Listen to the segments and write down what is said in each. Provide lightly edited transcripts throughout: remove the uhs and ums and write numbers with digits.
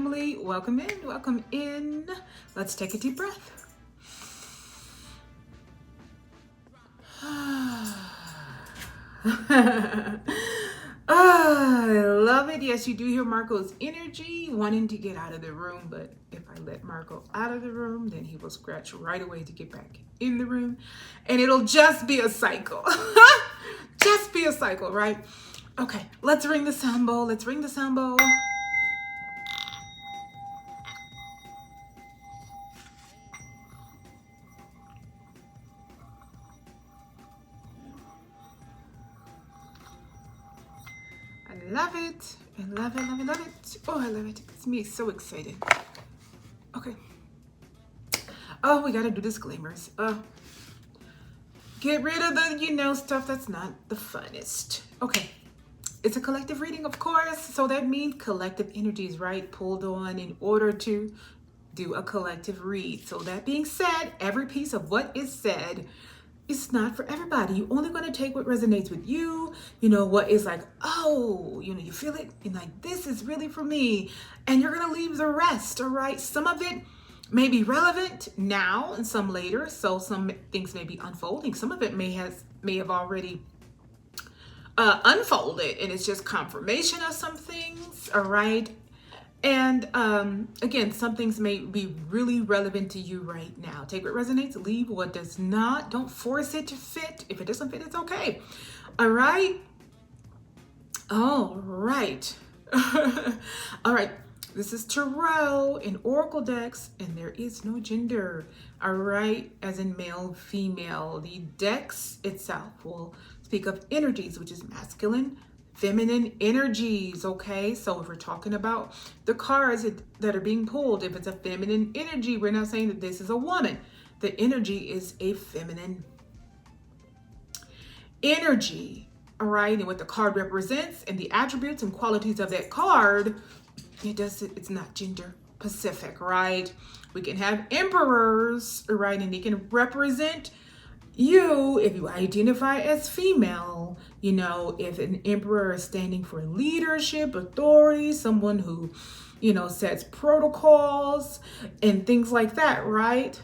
family. Welcome in, welcome in. Let's take a deep breath. I love it. Yes, you do hear Marco's energy wanting to get out of the room, but if I let Marco out of the room, then he will scratch right away to get back in the room, and it'll just be a cycle. Just be a cycle, right? Okay, let's ring the sound bowl. Let's ring the sound bowl. I love it. I love it, love it, love it. Oh, I love it. It's me so excited. Okay. Oh, we gotta do disclaimers. Get rid of the, stuff that's not the funnest. Okay. It's a collective reading, of course. So that means collective energies, right? Pulled on in order to do a collective read. So that being said, every piece of what is said is not for everybody. You're only going to take what resonates with you, what is like, oh, you feel it, and like, this is really for me. And you're going to leave the rest, all right? Some of it may be relevant now and some later. So some things may be unfolding. Some of it may have already unfolded, and it's just confirmation of some things, all right? And again, some things may be really relevant to you right now. Take what resonates, leave what does not. Don't force it to fit. If it doesn't fit, it's okay. All right? All right. All right. This is tarot and oracle decks, and there is no gender. All right? As in male, female. The decks itself will speak of energies, which is masculine, feminine energies, okay? So if we're talking about the cards that are being pulled, if it's a feminine energy, we're not saying that this is a woman. The energy is a feminine energy, all right? And what the card represents and the attributes and qualities of that card, it's not gender specific, right? We can have emperors, right? And they can represent you if you identify as female. If an emperor is standing for leadership, authority, someone who, sets protocols and things like that, right?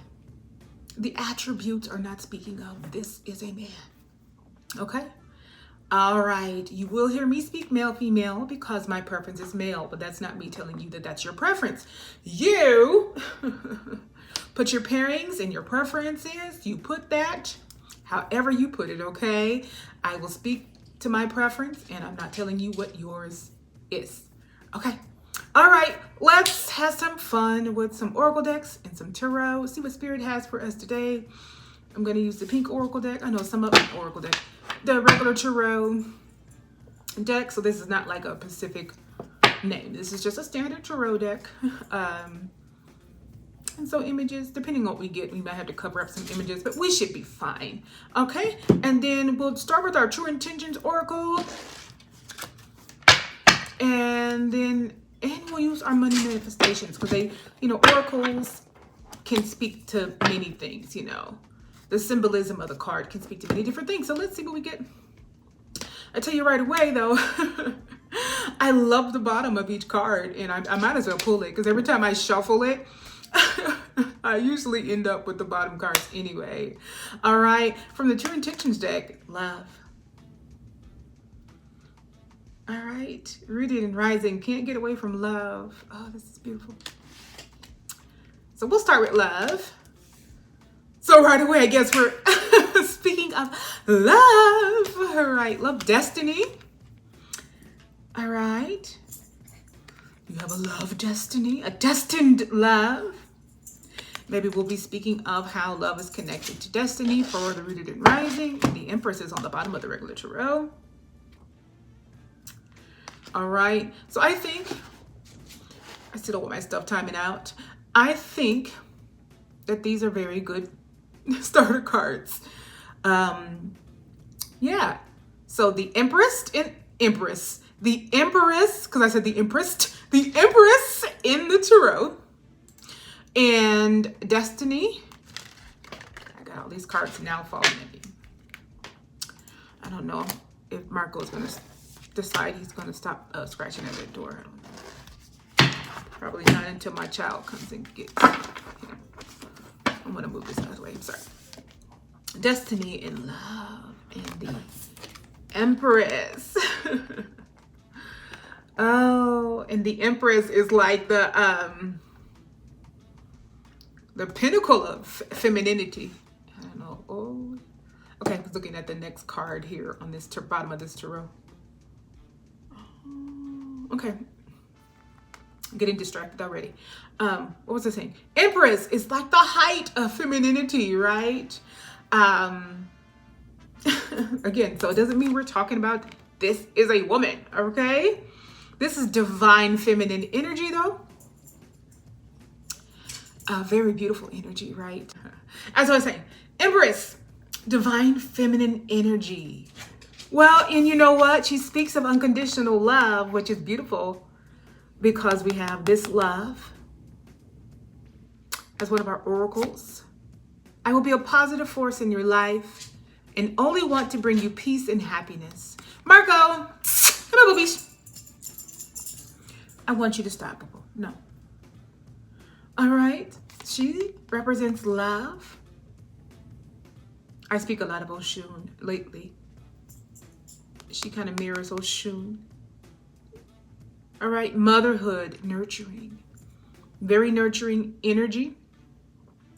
The attributes are not speaking of this is a man. Okay? All right. You will hear me speak male, female, because my preference is male, but that's not me telling you that that's your preference. You put your pairings and your preferences. You put that however you put it, okay? I will speak to my preference, and I'm not telling you what yours is. Okay. All right. Let's have some fun with some oracle decks and some tarot. See what Spirit has for us today. I'm going to use the pink oracle deck. I know some of them oracle deck. The regular tarot deck. So this is not like a specific name. This is just a standard tarot deck. And so images, depending on what we get, we might have to cover up some images, but we should be fine. Okay. And then we'll start with our True Intentions Oracle. And we'll use our money manifestations, because they, oracles can speak to many things, The symbolism of the card can speak to many different things. So let's see what we get. I tell you right away, though, I love the bottom of each card, and I might as well pull it, because every time I shuffle it, I usually end up with the bottom cards anyway. All right. From the True Intentions deck, love. All right. Rooted and rising. Can't get away from love. Oh, this is beautiful. So we'll start with love. So right away, I guess we're speaking of love. All right. Love, destiny. All right. You have a love destiny, a destined love. Maybe we'll be speaking of how love is connected to destiny for the Rooted and Rising. And the Empress is on the bottom of the regular tarot. All right. So I think, I still don't want my stuff timing out. I think that these are very good starter cards. Yeah. So the Empress, because I said the Empress in the tarot, and destiny. I got all these cards now falling at me. I don't know if Marco's going to decide he's going to stop scratching at the door. I don't know. Probably not until my child comes and gets him. I'm going to move this out of the way. I'm sorry. Destiny and love and the Empress. Oh, and the Empress is like the pinnacle of femininity. I don't know. Oh, okay. I was looking at the next card here on this bottom of this tarot. Okay. I'm getting distracted already. What was I saying? Empress is like the height of femininity, right? Again, so it doesn't mean we're talking about this is a woman, okay? This is divine feminine energy, though. Very beautiful energy, right? As I was saying, Empress, divine feminine energy. Well, and you know what? She speaks of unconditional love, which is beautiful because we have this love as one of our oracles. I will be a positive force in your life and only want to bring you peace and happiness. Marco, come on, boobies. I want you to stop, boo. No. All right. She represents love. I speak a lot of Oshun lately. She kind of mirrors Oshun. All right. Motherhood, nurturing. Very nurturing energy.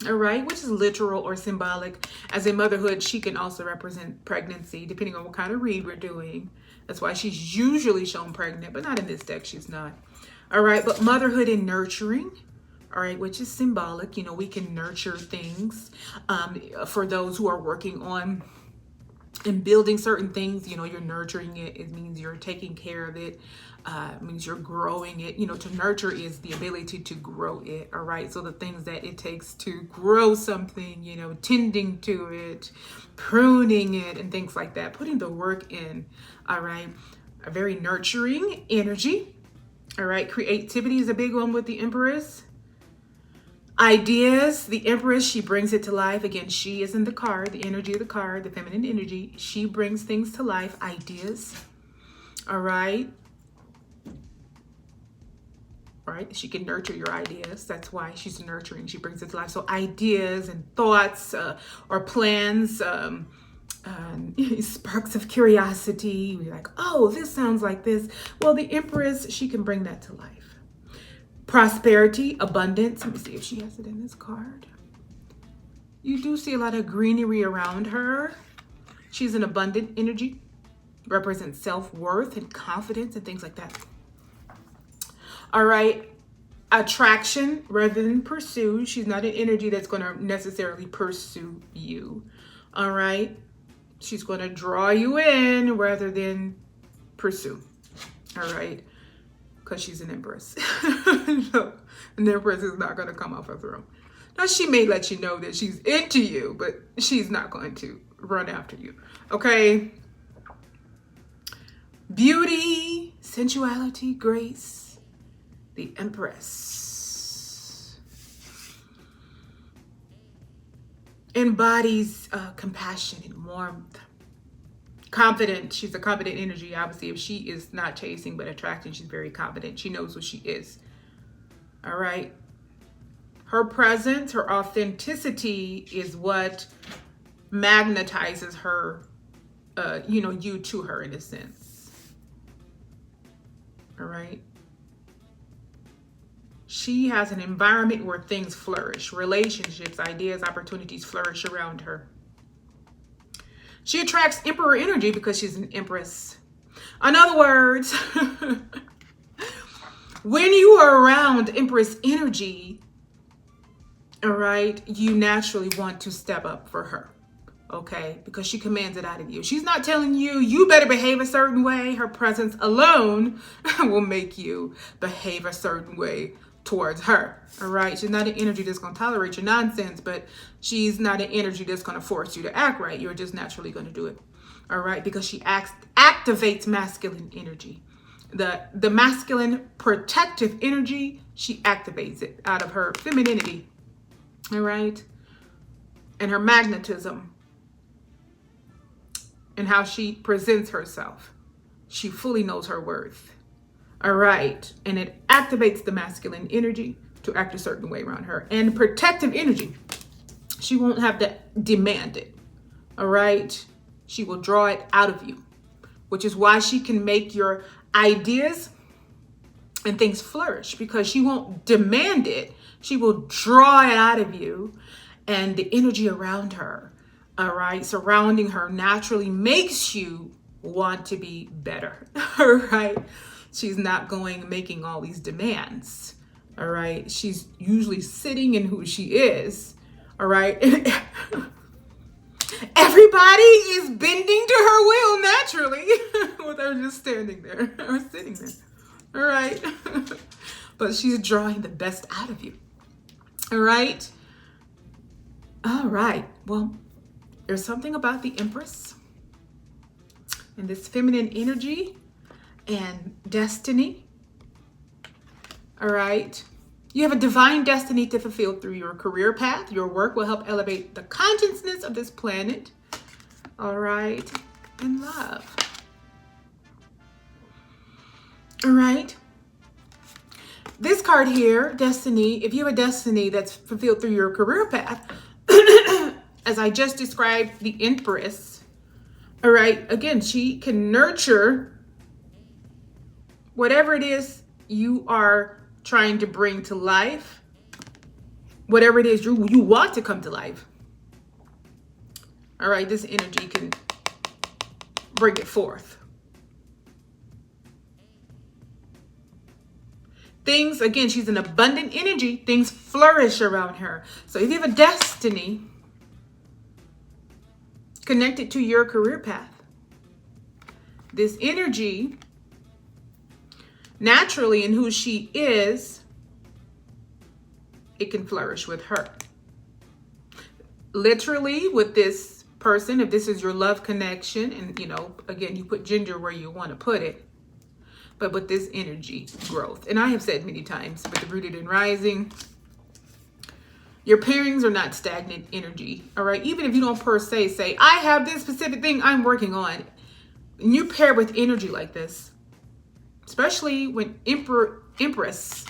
All right. Which is literal or symbolic. As a motherhood, she can also represent pregnancy, depending on what kind of read we're doing. That's why she's usually shown pregnant, but not in this deck. She's not. All right. But motherhood and nurturing. All right, which is symbolic. You know, we can nurture things for those who are working on and building certain things. You know, you're nurturing it. It means you're taking care of it. It means you're growing it. You know, to nurture is the ability to grow it. All right, so the things that it takes to grow something, you know, tending to it, pruning it, and things like that, putting the work in. All right, a very nurturing energy. All right, creativity is a big one with the Empress. Ideas, the Empress, she brings it to life. Again, she is in the card, the energy of the card, the feminine energy. She brings things to life, ideas. All right. Right? She can nurture your ideas. That's why she's nurturing. She brings it to life. So ideas and thoughts or plans, sparks of curiosity. We're like, oh, this sounds like this. Well, the Empress, she can bring that to life. Prosperity, abundance. Let me see if she has it in this card. You do see a lot of greenery around her. She's an abundant energy. Represents self-worth and confidence and things like that. All right. Attraction rather than pursue. She's not an energy that's going to necessarily pursue you. All right. She's going to draw you in rather than pursue. All right. Because she's an Empress. No, an Empress is not going to come off her throne. Now, she may let you know that she's into you, but she's not going to run after you. Okay? Beauty, sensuality, grace. The Empress embodies compassion and warmth. Confident. She's a confident energy. Obviously, if she is not chasing but attracting, she's very confident. She knows what she is. All right. Her presence, her authenticity is what magnetizes her, you to her in a sense. All right. She has an environment where things flourish. Relationships, ideas, opportunities flourish around her. She attracts emperor energy because she's an Empress. In other words, when you are around Empress energy, all right, you naturally want to step up for her, okay? Because she commands it out of you. She's not telling you, you better behave a certain way. Her presence alone will make you behave a certain way towards her, all right? She's not an energy that's going to tolerate your nonsense, but she's not an energy that's going to force you to act right. You're just naturally going to do it, all right? Because she activates masculine energy. The masculine protective energy, she activates it out of her femininity, all right? And her magnetism and how she presents herself. She fully knows her worth. All right. And it activates the masculine energy to act a certain way around her. And protective energy, she won't have to demand it. All right. She will draw it out of you, which is why she can make your ideas and things flourish, because she won't demand it. She will draw it out of you, and the energy around her, all right, surrounding her naturally makes you want to be better. All right. She's not making all these demands. All right. She's usually sitting in who she is. All right. Everybody is bending to her will naturally with her just standing there or sitting there. All right. But she's drawing the best out of you. All right. All right. Well, there's something about the Empress and this feminine energy and destiny. All right. You have a divine destiny to fulfill through your career path. Your work will help elevate the consciousness of this planet. All right. And love. All right. This card here, destiny, if you have a destiny that's fulfilled through your career path, as I just described, the Empress, all right, again, she can nurture whatever it is you are trying to bring to life, whatever it is you want to come to life. All right, this energy can bring it forth. Things, again, she's an abundant energy. Things flourish around her. So if you have a destiny connected to your career path, this energy, naturally in who she is, it can flourish with her. Literally with this person, if this is your love connection, and again, you put gender where you want to put it, but with this energy growth. And I have said many times, with the rooted and rising, your pairings are not stagnant energy. All right. Even if you don't per se say, I have this specific thing I'm working on, and you pair with energy like this, especially when Empress,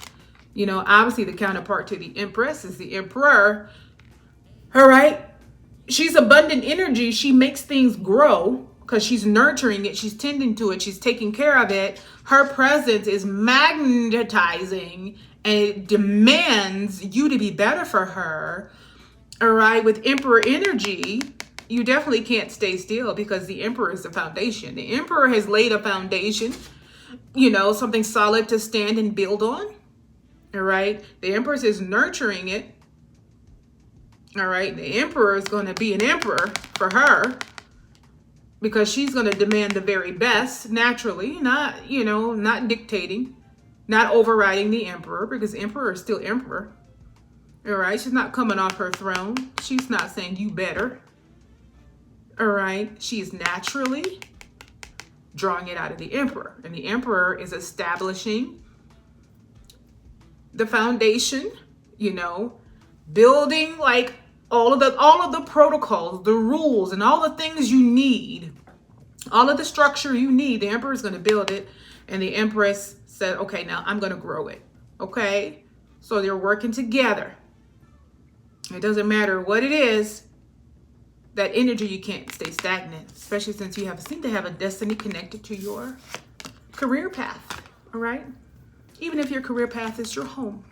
obviously the counterpart to the Empress is the Emperor. All right. She's abundant energy. She makes things grow because she's nurturing it. She's tending to it. She's taking care of it. Her presence is magnetizing and it demands you to be better for her. All right. With Emperor energy, you definitely can't stay still because the Emperor is the foundation. The Emperor has laid a foundation, something solid to stand and build on. All right. The Empress is nurturing it. All right. The Emperor is going to be an emperor for her because she's going to demand the very best naturally, not dictating, not overriding the Emperor, because the Emperor is still Emperor. All right. She's not coming off her throne. She's not saying you better. All right. She's naturally drawing it out of the Emperor, and the Emperor is establishing the foundation, building like all of the protocols, the rules, and all the things you need, all of the structure you need. The Emperor is going to build it, and the Empress said, okay, now I'm going to grow it. Okay. So they're working together. It doesn't matter what it is. That energy, you can't stay stagnant, especially since you seem to have a destiny connected to your career path. All right. Even if your career path is your home.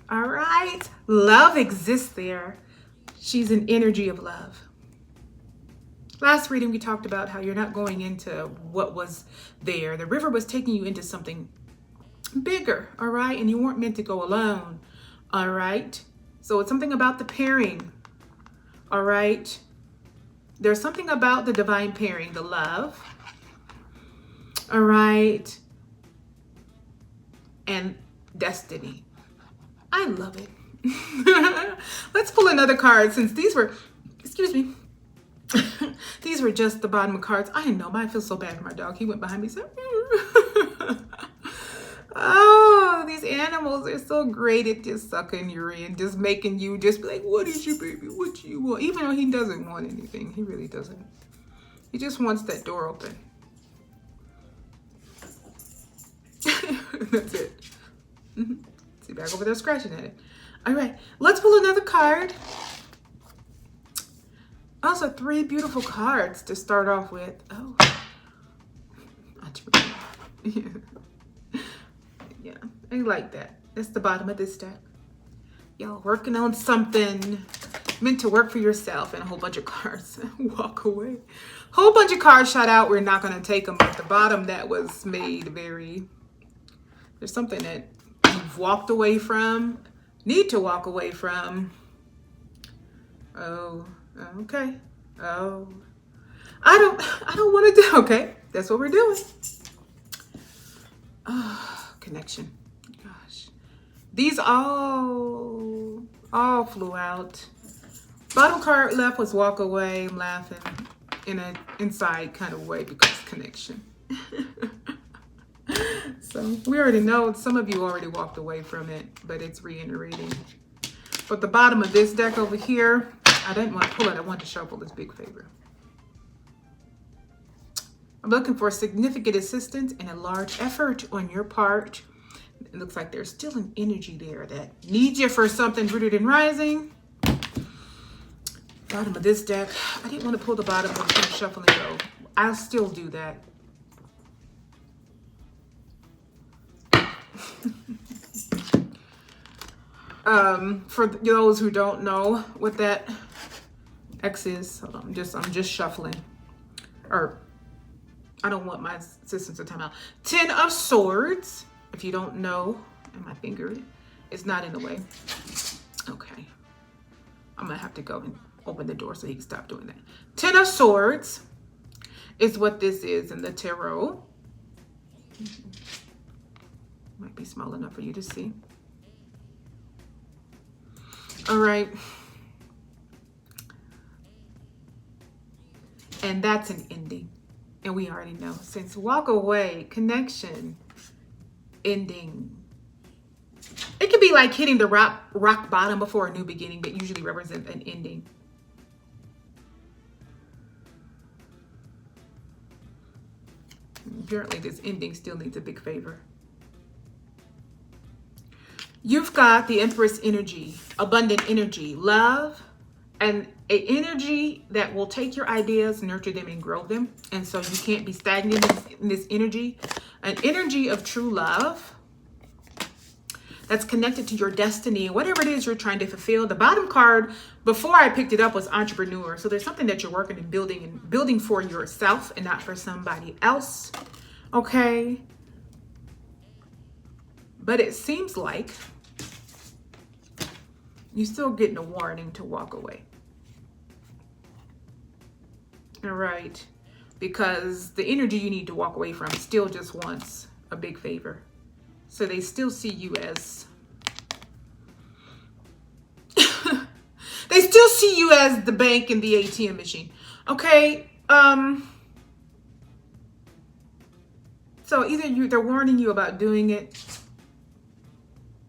All right. Love exists there. She's an energy of love. Last reading, we talked about how you're not going into what was there. The river was taking you into something bigger. All right. And you weren't meant to go alone. All right. So it's something about the pairing. All right. There's something about the divine pairing, the love. All right. And destiny. I love it. Let's pull another card since these were, these were just the bottom of cards. I know, I feel so bad for my dog. He went behind me. So, oh, these animals are so great at just sucking you in, just making you just be like, what is your baby? What do you want? Even though he doesn't want anything. He really doesn't. He just wants that door open. That's it. See, back over there scratching at it. All right, let's pull another card. Also, 3 beautiful cards to start off with. Oh, yeah. Yeah, I like that. That's the bottom of this deck. Y'all working on something meant to work for yourself, and a whole bunch of cards walk away. Whole bunch of cards shot out. We're not going to take them. But the bottom that was made very, there's something that you've walked away from, need to walk away from. Oh, okay. Oh, I don't want to do. Okay, that's what we're doing. Oh, connection. Gosh, these all flew out. Bottom card left was walk away. I'm laughing in an inside kind of way because connection. So we already know, some of you already walked away from it, but it's reiterating. But the bottom of this deck over here, I didn't want to pull it. I wanted to shuffle this big favor. I'm looking for significant assistance and a large effort on your part. It looks like there's still an energy there that needs you for something rooted and rising. Bottom of this deck. I didn't want to pull the bottom, but I'm shuffling though. I'll still do that. For those who don't know what that X is, hold on, I'm just shuffling. Or I don't want my assistants to time out. 10 of Swords. If you don't know, and my finger is not in the way. Okay. I'm gonna have to go and open the door so he can stop doing that. 10 of Swords is what this is in the tarot. Might be small enough for you to see. All right. And that's an ending. And we already know, since walk away, connection, ending. It could be like hitting the rock bottom before a new beginning, but usually represents an ending. Apparently this ending still needs a big favor. You've got the Empress energy, abundant energy, love, and an energy that will take your ideas, nurture them, and grow them. And so you can't be stagnant in this energy. An energy of true love that's connected to your destiny, whatever it is you're trying to fulfill. The bottom card, before I picked it up, was entrepreneur. So there's something that you're working and building for yourself and not for somebody else. Okay. But it seems like you're still getting a warning to walk away. All right. Because the energy you need to walk away from still just wants a big favor. So they still see you as... they still see you as the bank and the ATM machine. Okay. So either they're warning you about doing it,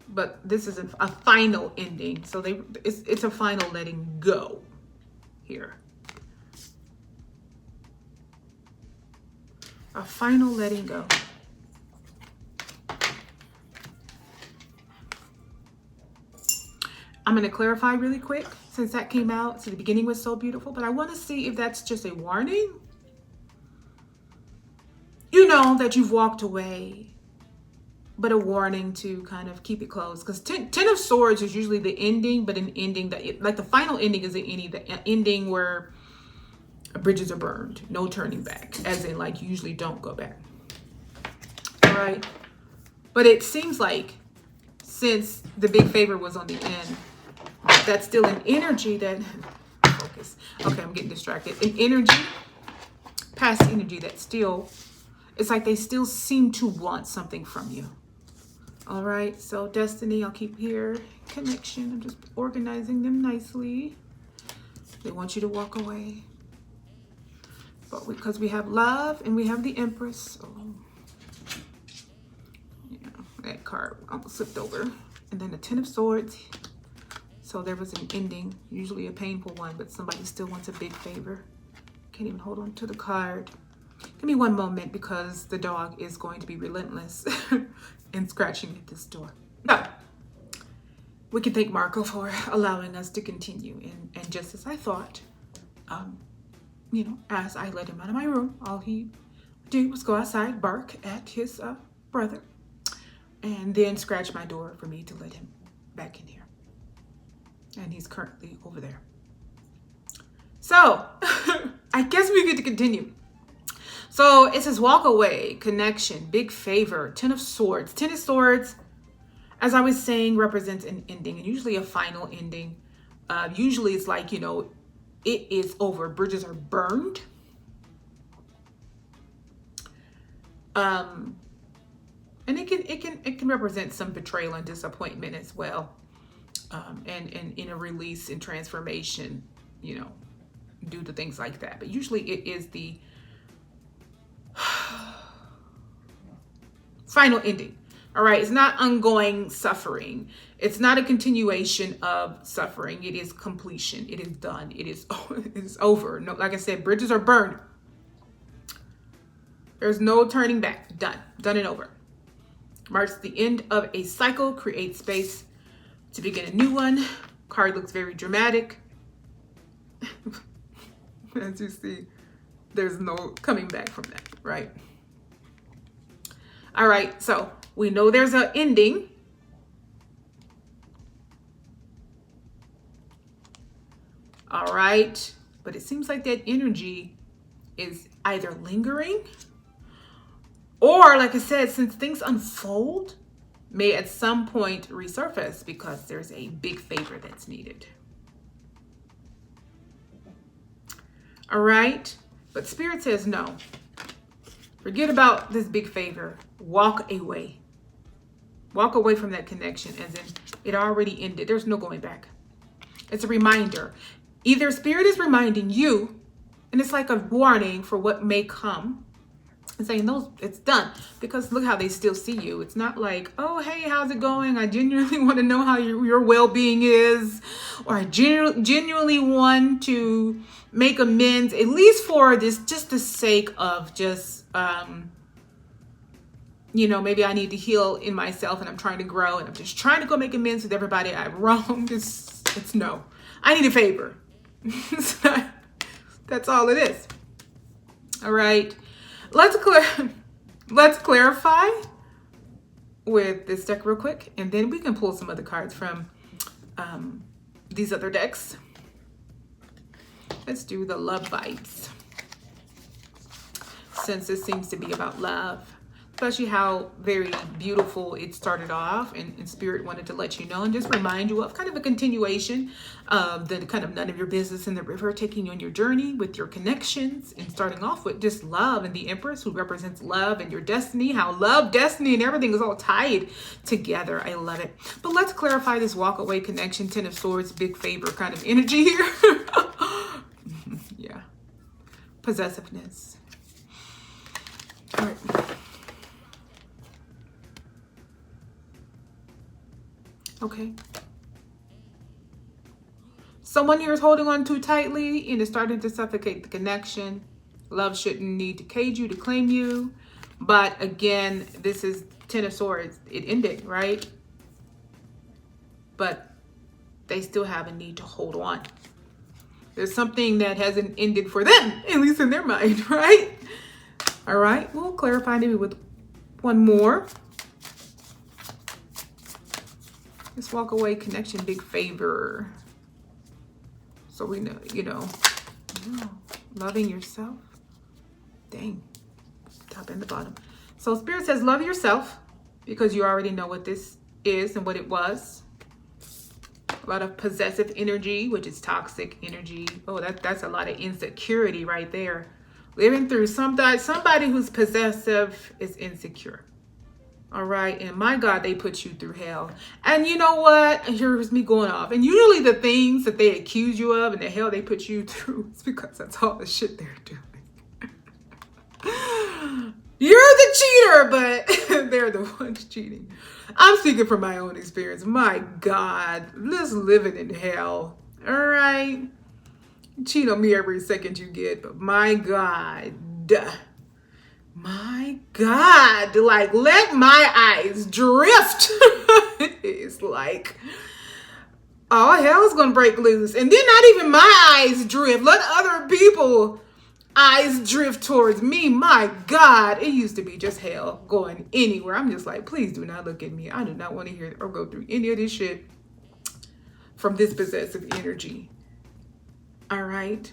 but this is a final ending. So it's a final letting go here. A final letting go. I'm going to clarify really quick since that came out. So the beginning was so beautiful, but I want to see if that's just a warning. You know that you've walked away, but a warning to kind of keep it closed. Because 10 of Swords is usually the ending, but an ending that, like the final ending is the ending where bridges are burned, no turning back, as in like you usually don't go back. All right. But it seems like since the big favor was on the end, that's still an energy that, focus. Okay, I'm getting distracted. An energy, past energy that still, it's like they still seem to want something from you. All right, so destiny, I'll keep here. Connection, I'm just organizing them nicely. They want you to walk away. But because we have love and we have the Empress. Oh, yeah, that card almost slipped over. And then the 10 of Swords. So there was an ending, usually a painful one, but somebody still wants a big favor. Can't even hold on to the card. Give me one moment because the dog is going to be relentless in scratching at this door. But we can thank Marco for allowing us to continue. And just as I thought, as I let him out of my room, all he did was go outside, bark at his brother, and then scratch my door for me to let him back in here. And he's currently over there. So I guess we get to continue. So it says walk away, connection, big favor, 10 of swords. 10 of swords, as I was saying, represents an ending, and usually a final ending. Usually it's like, it is over. Bridges are burned. And it can represent some betrayal and disappointment as well. And in a release and transformation, due to things like that. But usually it is the final ending. All right. It's not ongoing suffering. It's not a continuation of suffering. It is completion. It is done. It is over. No, like I said, bridges are burned. There's no turning back. Done and over. Marks the end of a cycle, create space to begin a new one. Card looks very dramatic. As you see, there's no coming back from that, right? All right, so we know there's an ending. All right, but it seems like that energy is either lingering or, like I said, since things unfold, may at some point resurface because there's a big favor that's needed. All right, but Spirit says no. Forget about this big favor. Walk away. Walk away from that connection, as in it already ended. There's no going back. It's a reminder. Either Spirit is reminding you, and it's like a warning for what may come, and saying, "No, it's done." Because look how they still see you. It's not like, "Oh, hey, how's it going? I genuinely want to know how your well-being is," or "I genuinely want to make amends, at least for this, just the sake of just, maybe I need to heal in myself, and I'm trying to grow, and I'm just trying to go make amends with everybody I've wronged." It's no. I need a favor. That's all it is. All right. Let's clarify with this deck real quick, and then we can pull some other cards from these other decks. Let's do the love vibes, since this seems to be about love, especially how very beautiful it started off, and Spirit wanted to let you know and just remind you of kind of a continuation of the kind of none of your business in the river, taking you on your journey with your connections, and starting off with just love and the Empress, who represents love and your destiny, how love, destiny, and everything is all tied together. I love it. But let's clarify this walk away connection, 10 of swords, big favor kind of energy here. Yeah. Possessiveness. All right. Okay. Someone here is holding on too tightly and is starting to suffocate the connection. Love shouldn't need to cage you to claim you. But again, this is 10 of swords. It ended, right? But they still have a need to hold on. There's something that hasn't ended for them, at least in their mind, right? All right, we'll clarify maybe with one more. Let's walk away, connection, big favor. So we know, loving yourself. Dang, top and the bottom. So Spirit says love yourself, because you already know what this is and what it was. A lot of possessive energy, which is toxic energy. Oh, that's a lot of insecurity right there. Living through somebody who's possessive is insecure. All right. And my God, they put you through hell. And you know what? Here's me going off. And usually the things that they accuse you of and the hell they put you through is because that's all the shit they're doing. You're the cheater, but they're the ones cheating. I'm speaking from my own experience. My God, let's live it in hell. All right. Cheat on me every second you get, but my God. My God, like, let my eyes drift. It's like, oh, hell's gonna break loose. And then not even my eyes drift. Let other people eyes drift towards me. My God, it used to be just hell going anywhere. I'm just like, please do not look at me. I do not want to hear or go through any of this shit from this possessive energy. All right.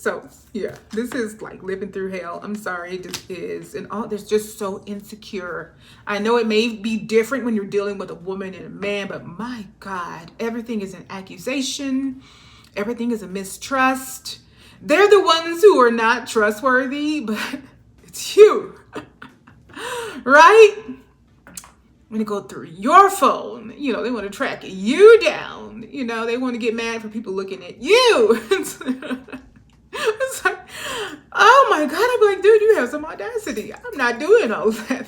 So yeah, this is like living through hell. I'm sorry, it just is. And all there's just so insecure. I know it may be different when you're dealing with a woman and a man, but my God, everything is an accusation. Everything is a mistrust. They're the ones who are not trustworthy, but it's you. Right? When they go through your phone, you know, they want to track you down. You know, they want to get mad for people looking at you. It's like, oh my God, I'm like, dude, you have some audacity. I'm not doing all that.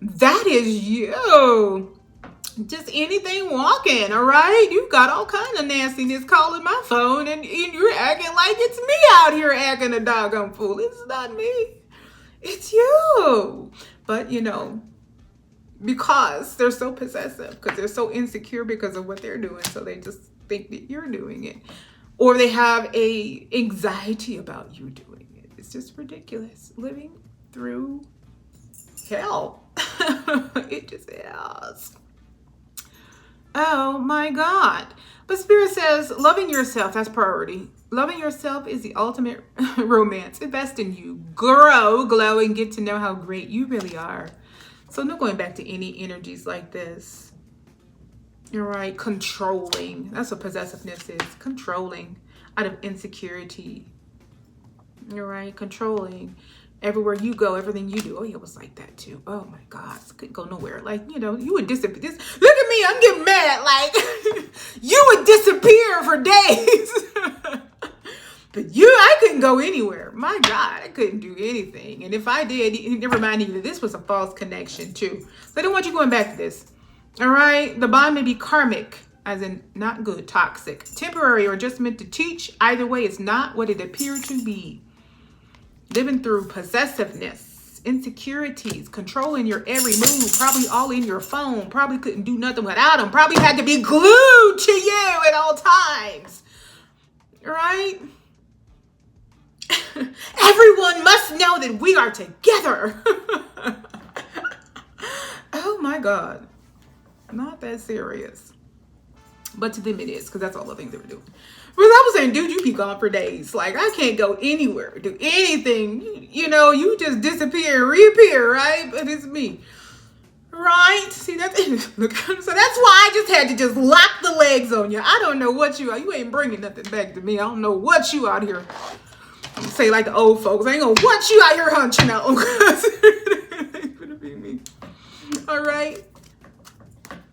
That is you. Just anything walking, all right? You got all kind of nastiness calling my phone, and you're acting like it's me out here acting a doggone fool. It's not me. It's you. But, you know, because they're so possessive, because they're so insecure because of what they're doing, so they just think that you're doing it. Or they have a anxiety about you doing it. It's just ridiculous. Living through hell. It just is. Oh my God. But Spirit says, loving yourself, that's priority. Loving yourself is the ultimate romance. Invest in you. Grow, glow, and get to know how great you really are. So no going back to any energies like this. You're right. Controlling. That's what possessiveness is. Controlling out of insecurity. You're right. Controlling. Everywhere you go, everything you do. Oh, yeah, it was like that too. Oh my God. Couldn't go nowhere. Like, you know, you would disappear. Look at me. I'm getting mad. Like, you would disappear for days. But I couldn't go anywhere. My God, I couldn't do anything. And if I did, never mind even, this was a false connection too. So I don't want you going back to this. All right. The bond may be karmic, as in not good, toxic, temporary, or just meant to teach. Either way, it's not what it appeared to be. Living through possessiveness, insecurities, controlling your every move, probably all in your phone, probably couldn't do nothing without them, probably had to be glued to you at all times. Right? Everyone must know that we are together. Oh my God. Not that serious. But to them it is, because that's all the things they were doing. Because I was saying, dude, you be gone for days. Like, I can't go anywhere, do anything. You know, you just disappear, reappear, right? But it's me. Right? See, that's look. So that's why I just had to just lock the legs on you. I don't know what you are. You ain't bringing nothing back to me. I don't know what you out here. I'm say like the old folks. I ain't gonna what you out here hunching out. It ain't gonna be me. All right.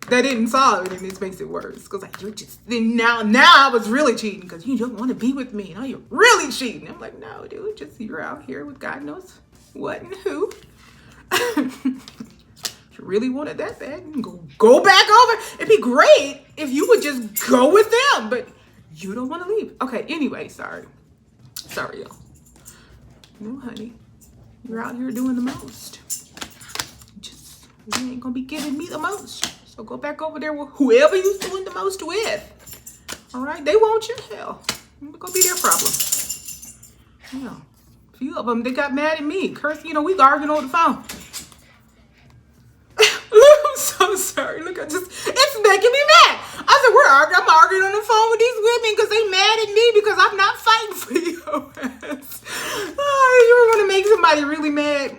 That didn't solve it, and this makes it worse. Because like, you're just then now I was really cheating because you don't want to be with me. Now you're really cheating. I'm like, no, dude, just you're out here with God knows what and who. If you really wanted that bad, you can go back over. It'd be great if you would just go with them, but you don't want to leave. Okay, anyway, sorry, y'all. No, honey, you're out here doing the most. You ain't gonna be giving me the most. So go back over there with whoever you're doing the most with. All right, they want you. Hell, it's gonna be their problem. Yeah, a few of them, they got mad at me. Curse, you know, we arguing over the phone. I'm so sorry. Look, it's making me mad. I said, I'm arguing on the phone with these women because they mad at me because I'm not fighting for your ass. Oh, you want to make somebody really mad?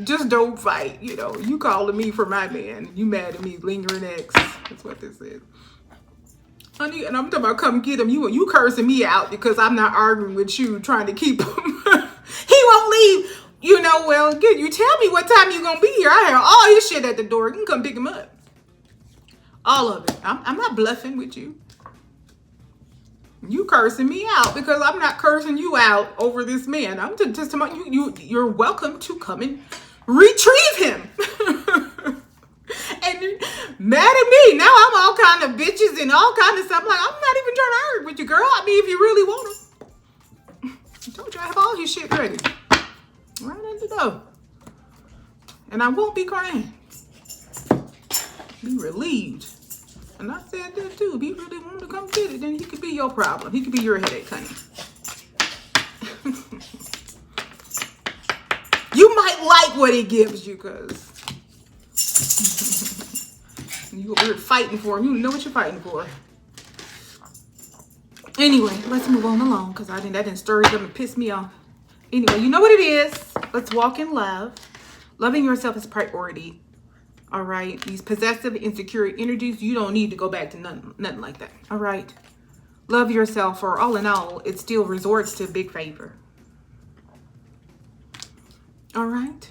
Just don't fight. You know, you calling me for my man. You mad at me, lingering ex. That's what this is. Honey, and I'm talking about come get him. You cursing me out because I'm not arguing with you, trying to keep him. He won't leave. You know, well, good. You tell me what time you gonna be here. I have all your shit at the door. You can come pick him up. All of it. I'm not bluffing with you. You cursing me out because I'm not cursing you out over this man. I'm just talking you're welcome to come and retrieve him. And you're mad at me. Now I'm all kind of bitches and all kind of stuff. I'm like, I'm not even trying to argue with you, girl. I mean, if you really want him. all his shit ready. Right at the door. And I won't be crying. Be relieved. And I said that too. If he really wanted to come get it, then he could be your problem. He could be your headache, honey. You might like what he gives you, because you're fighting for him. You know what you're fighting for. Anyway, let's move on along, because that didn't stir it up and piss me off. Anyway, you know what it is. Let's walk in love. Loving yourself is priority. All right. These possessive, insecure energies, you don't need to go back to nothing like that. All right. Love yourself, or all in all, it still resorts to big favor. All right.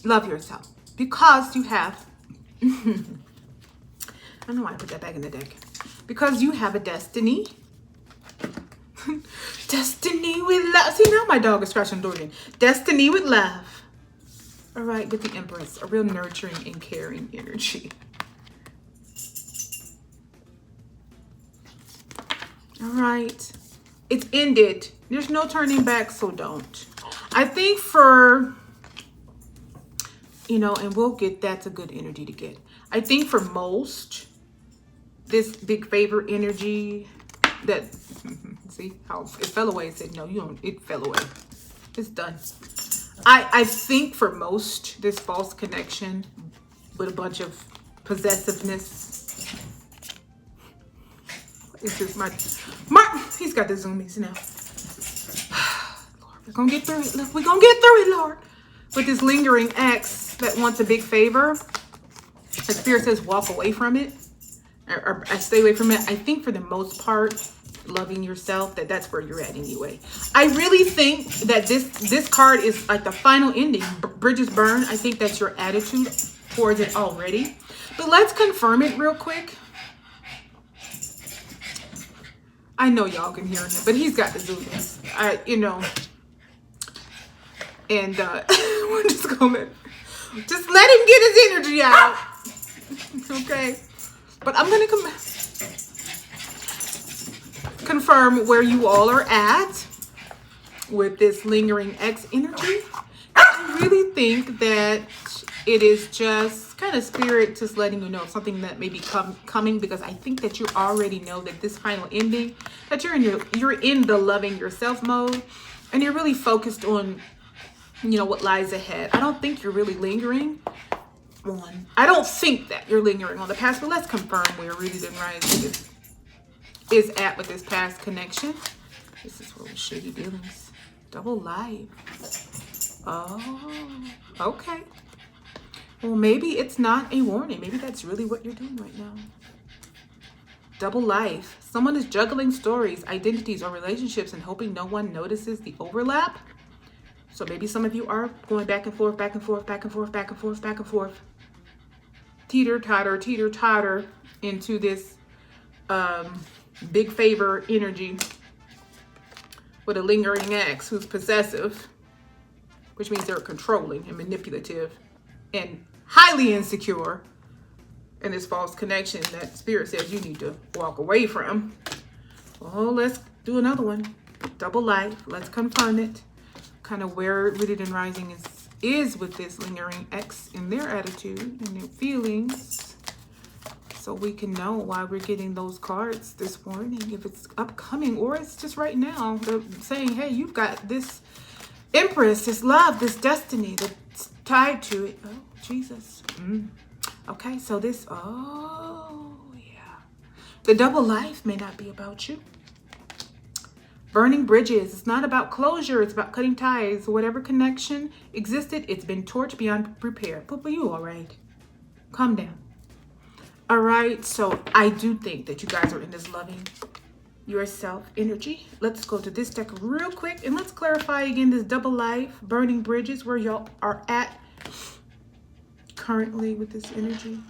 Love yourself because you have, I don't know why I put that back in the deck. Because you have a destiny. Destiny with love. See, now my dog is scratching the door again. Destiny with love. All right, with the Empress, a real nurturing and caring energy. All right. It's ended. There's no turning back, so don't. I think for, and we'll get, that's a good energy to get. I think for most, this big favor energy that, see how it fell away. I said, no, you don't, it fell away. It's done. I think for most, this false connection with a bunch of possessiveness. It's just he's got the zoomies now. Lord, we're going to get through it. Look, we're going to get through it, Lord. With this lingering ex that wants a big favor, the Spirit says walk away from it. Or stay away from it. I think for the most part, loving yourself, that's where you're at anyway. I really think that this card is like the final ending. Bridges burn. I think that's your attitude towards it already. But let's confirm it real quick. I know y'all can hear him, but he's got the zoomies. And we're just gonna just let him get his energy out. Okay. But I'm gonna confirm where you all are at with this lingering ex energy. I really think that it is just kind of Spirit just letting you know something that may be coming, because I think that you already know that this final ending, that you're in the loving yourself mode, and you're really focused on what lies ahead. I don't think you're really lingering on. I don't think that you're lingering on the past, but let's confirm where Rooted and Rising is at with this past connection. This is really shady dealings. Double life. Oh, okay. Well, maybe it's not a warning. Maybe that's really what you're doing right now. Double life. Someone is juggling stories, identities, or relationships and hoping no one notices the overlap. So maybe some of you are going back and forth, back and forth, back and forth, back and forth, back and forth. Teeter-totter into this big favor energy with a lingering ex who's possessive, which means they're controlling and manipulative and highly insecure. And this false connection that Spirit says you need to walk away from. Well, let's do another one. Double life. Let's confirm it. Kind of where Rooted and Rising is with this lingering ex in their attitude and their feelings, so we can know why we're getting those cards this morning, if it's upcoming or it's just right now. They're saying, hey, you've got this Empress, this love, this destiny that's tied to it. Oh, Jesus. Okay, so this, oh yeah, the double life may not be about you. Burning bridges. It's not about closure. It's about cutting ties. Whatever connection existed, it's been torched beyond repair. But you all right? Calm down. All right. So I do think that you guys are in this loving yourself energy. Let's go to this deck real quick and let's clarify again this double life, burning bridges, where y'all are at currently with this energy.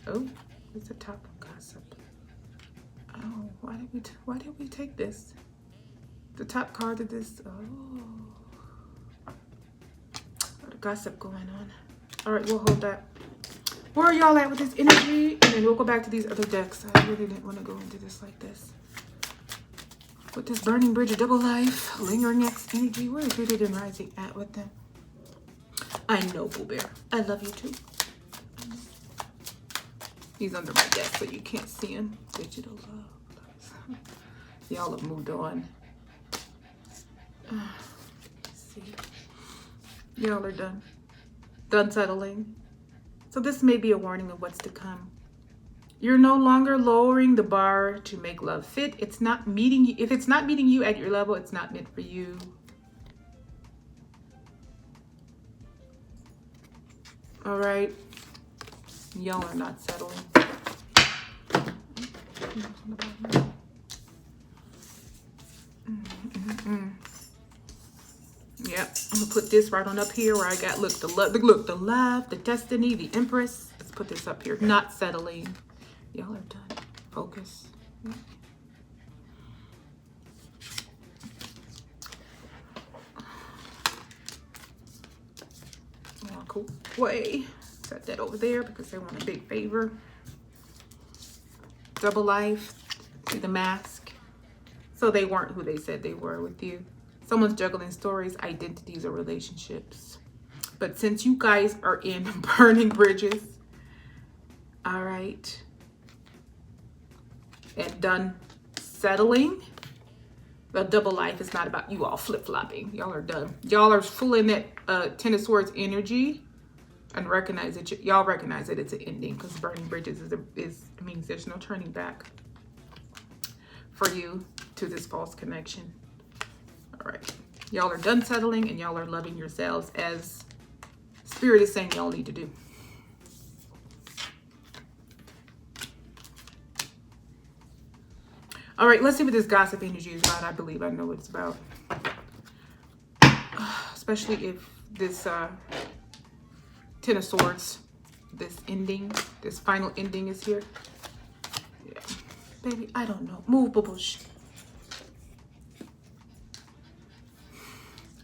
Oh, it's the top of gossip. Oh, why did we take this? The top card of this. Oh, the gossip going on. All right, we'll hold that. Where are y'all at with this energy? And then we'll go back to these other decks. I really didn't want to go into this like this. With this burning bridge of double life, lingering X energy, where is rooted and rising at with them? I know, Boo Bear. I love you too. He's under my desk, so you can't see him. Digital love. Y'all have moved on. Let's see. Y'all are done. Done settling. So this may be a warning of what's to come. You're no longer lowering the bar to make love fit. It's not meeting you. If it's not meeting you at your level, it's not meant for you. All right. Y'all are not settling. Yep, I'm gonna put this right on up here where I got look the love, the destiny, the Empress. Let's put this up here. Not settling. Y'all are done. Focus. Yep. Oh, cool. Way. Set that over there because they want a big favor. Double life. See the mask. So they weren't who they said they were with you. Someone's juggling stories, identities, or relationships. But since you guys are in burning bridges, all right, and done settling, the double life is not about you all flip-flopping. Y'all are done. Y'all are full in that Ten of Swords energy and recognize it. Y'all recognize that it's an ending because burning bridges means there's no turning back for you to this false connection. All right, y'all are done settling and y'all are loving yourselves as Spirit is saying y'all need to do. All right, let's see what this gossip energy is about. I believe I know what it's about. Especially if this Ten of Swords, this ending, this final ending is here. Yeah. Baby, I don't know. Move, Bubush.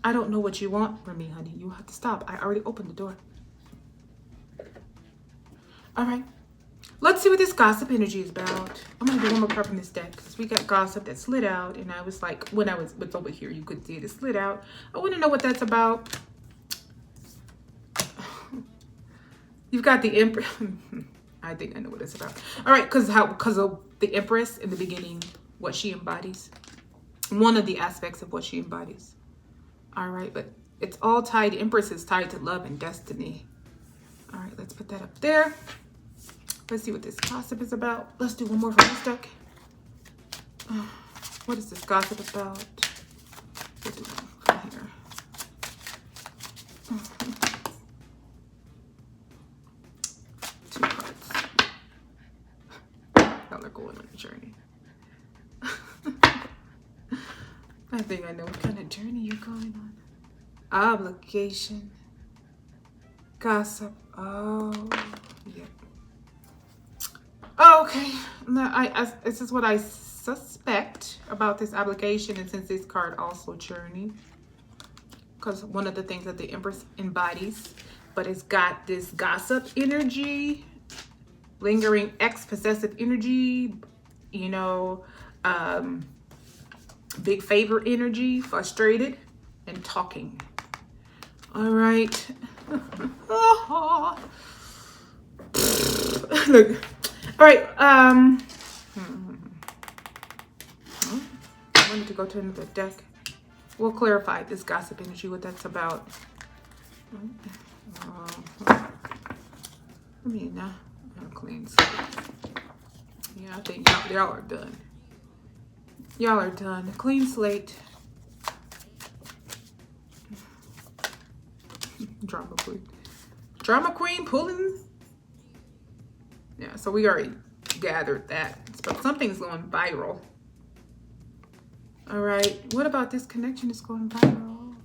I don't know what you want from me, honey. You have to stop. I already opened the door. All right. Let's see what this gossip energy is about. I'm going to do one more card from this deck because we got gossip that slid out. And I was like, when I was over here, you could see it. It slid out. I want to know what that's about. You've got the Empress. I think I know what it's about. All right. Because of the Empress in the beginning, what she embodies. One of the aspects of what she embodies. All right. But it's all tied. Empress is tied to love and destiny. All right. Let's put that up there. Let's see what this gossip is about. Let's do one more from this deck. What is this gossip about? We'll do one from here. Two cards. Y'all are going on a journey. I think I know what kind of journey you're going on. Obligation. Gossip. Oh, yeah. Oh, okay. No, this is what I suspect about this obligation, and since this card also journey, because one of the things that the Empress embodies, but it's got this gossip energy, lingering ex-possessive energy, you know, big favor energy, frustrated, and talking. All right. Look. All right, I wanted to go to another deck. We'll clarify this gossip energy, what that's about. I mean, clean slate. Yeah, I think y'all are done. Y'all are done. Clean slate. Drama queen. Drama queen pulling. Yeah, so we already gathered that. But something's going viral. All right. What about this connection is going viral?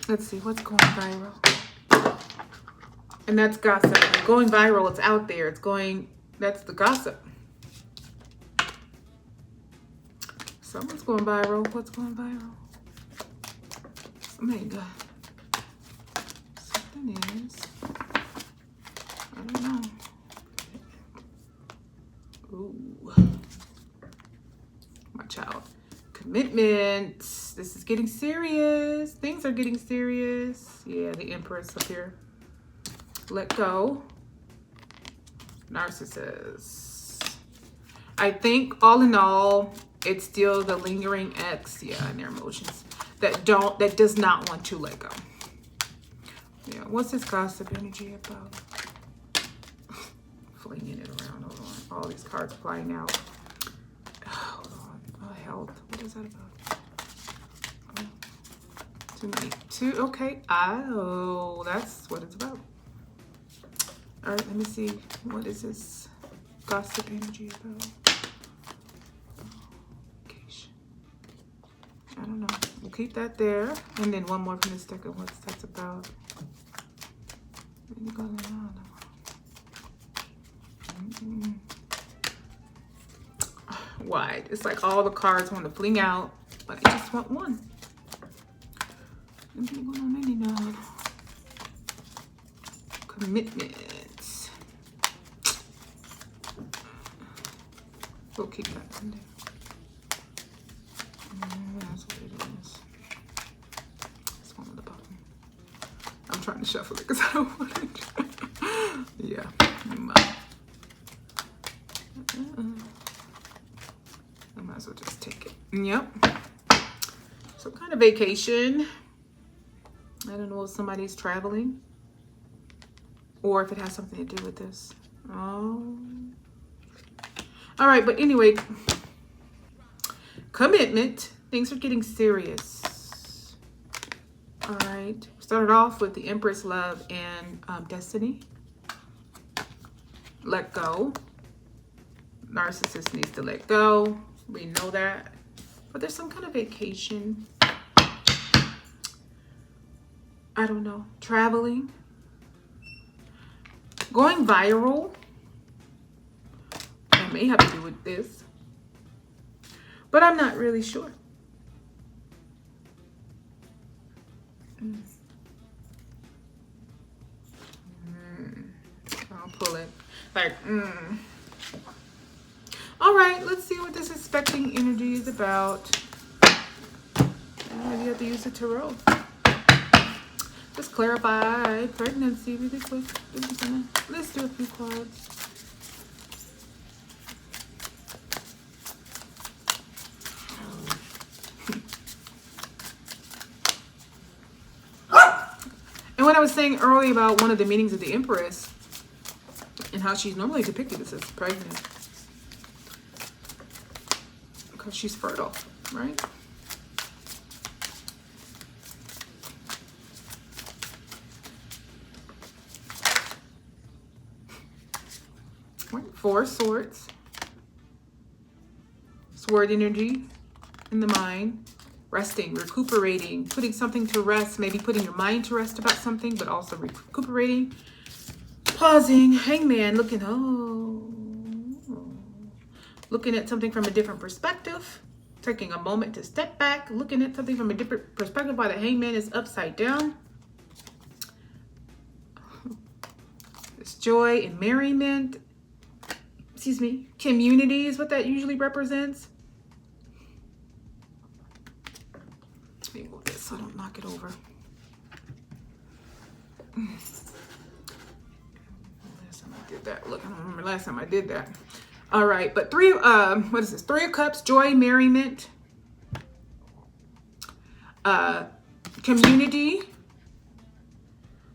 Let's see. What's going viral? And that's gossip. Going viral. It's out there. It's going... That's the gossip. Someone's going viral. What's going viral? Oh my God. one is, I don't know. Ooh. Watch out. Commitments. This is getting serious. Things are getting serious. Yeah, the Empress up here. Let go. Narcissist. I think all in all, it's still the lingering ex, yeah, in their emotions that does not want to let go. Yeah, what's this gossip energy about? Flinging it around. Hold on. All these cards flying out. Hold on. Oh, health. What is that about? Oh, too many. Okay. Oh, that's what it's about. All right, let me see. What is this gossip energy about? I don't know. We'll keep that there. And then one more from the sticker. What's that's about? What's going on? Wide. It's like all the cards want to fling out, but I just want one. Anything going on any now? Commitments. We'll keep that in there. That's what it is. It's one on the bottom. I'm trying to shuffle it because I don't want it. Yeah. I might as well just take it. Yep. Some kind of vacation. I don't know if somebody's traveling or if it has something to do with this. Oh. All right, but anyway, commitment. Things are getting serious. All right. Started off with the Empress, love, and destiny. Let go. Narcissist needs to let go. We know that. But there's some kind of vacation. I don't know. Traveling. Going viral. That may have to do with this. But I'm not really sure. I'll pull it. Like, All right, let's see what this expecting energy is about. Maybe you have to use the tarot. Just clarify pregnancy really quick. Let's do a few cards. And what I was saying earlier about one of the meanings of the Empress and how she's normally depicted as pregnant. Because she's fertile, right? Four Swords. Sword energy in the mind. Resting, recuperating, putting something to rest, maybe putting your mind to rest about something, but also recuperating. Pausing, Hangman, looking at something from a different perspective. Taking a moment to step back, looking at something from a different perspective while the Hangman is upside down. It's joy and merriment. Excuse me. Community is what that usually represents. Let me move this so I don't knock it over. Last time I did that. Look, I don't remember last time I did that. All right, but what is this? 3 of Cups, joy, merriment, community.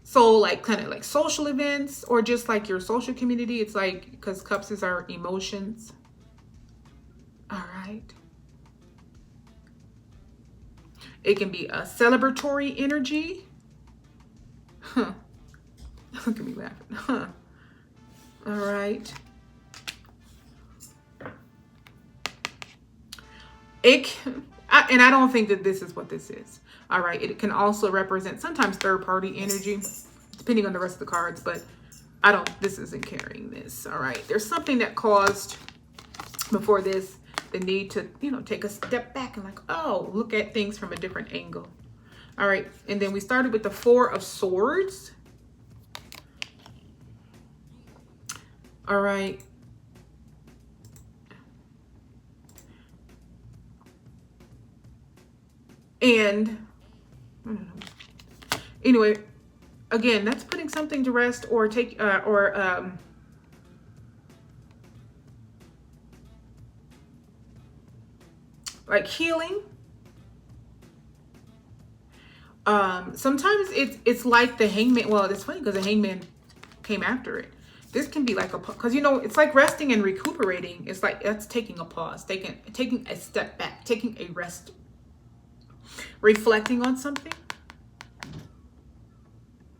So like kind of like social events or just like your social community. It's like, because Cups is our emotions. All right. It can be a celebratory energy. Huh. Look at me laughing. Huh. All right. And I don't think that this is what this is. All right. It can also represent sometimes third-party energy, depending on the rest of the cards, but this isn't carrying this. All right. There's something that caused before this the need to, take a step back and look at things from a different angle. All right. And then we started with the 4 of Swords. All right. And anyway, again, that's putting something to rest or like healing. Sometimes it's like the hangman. Well, it's funny because the hangman came after it. This can be like because it's like resting and recuperating. It's like that's taking a pause, taking a step back, taking a rest, reflecting on something,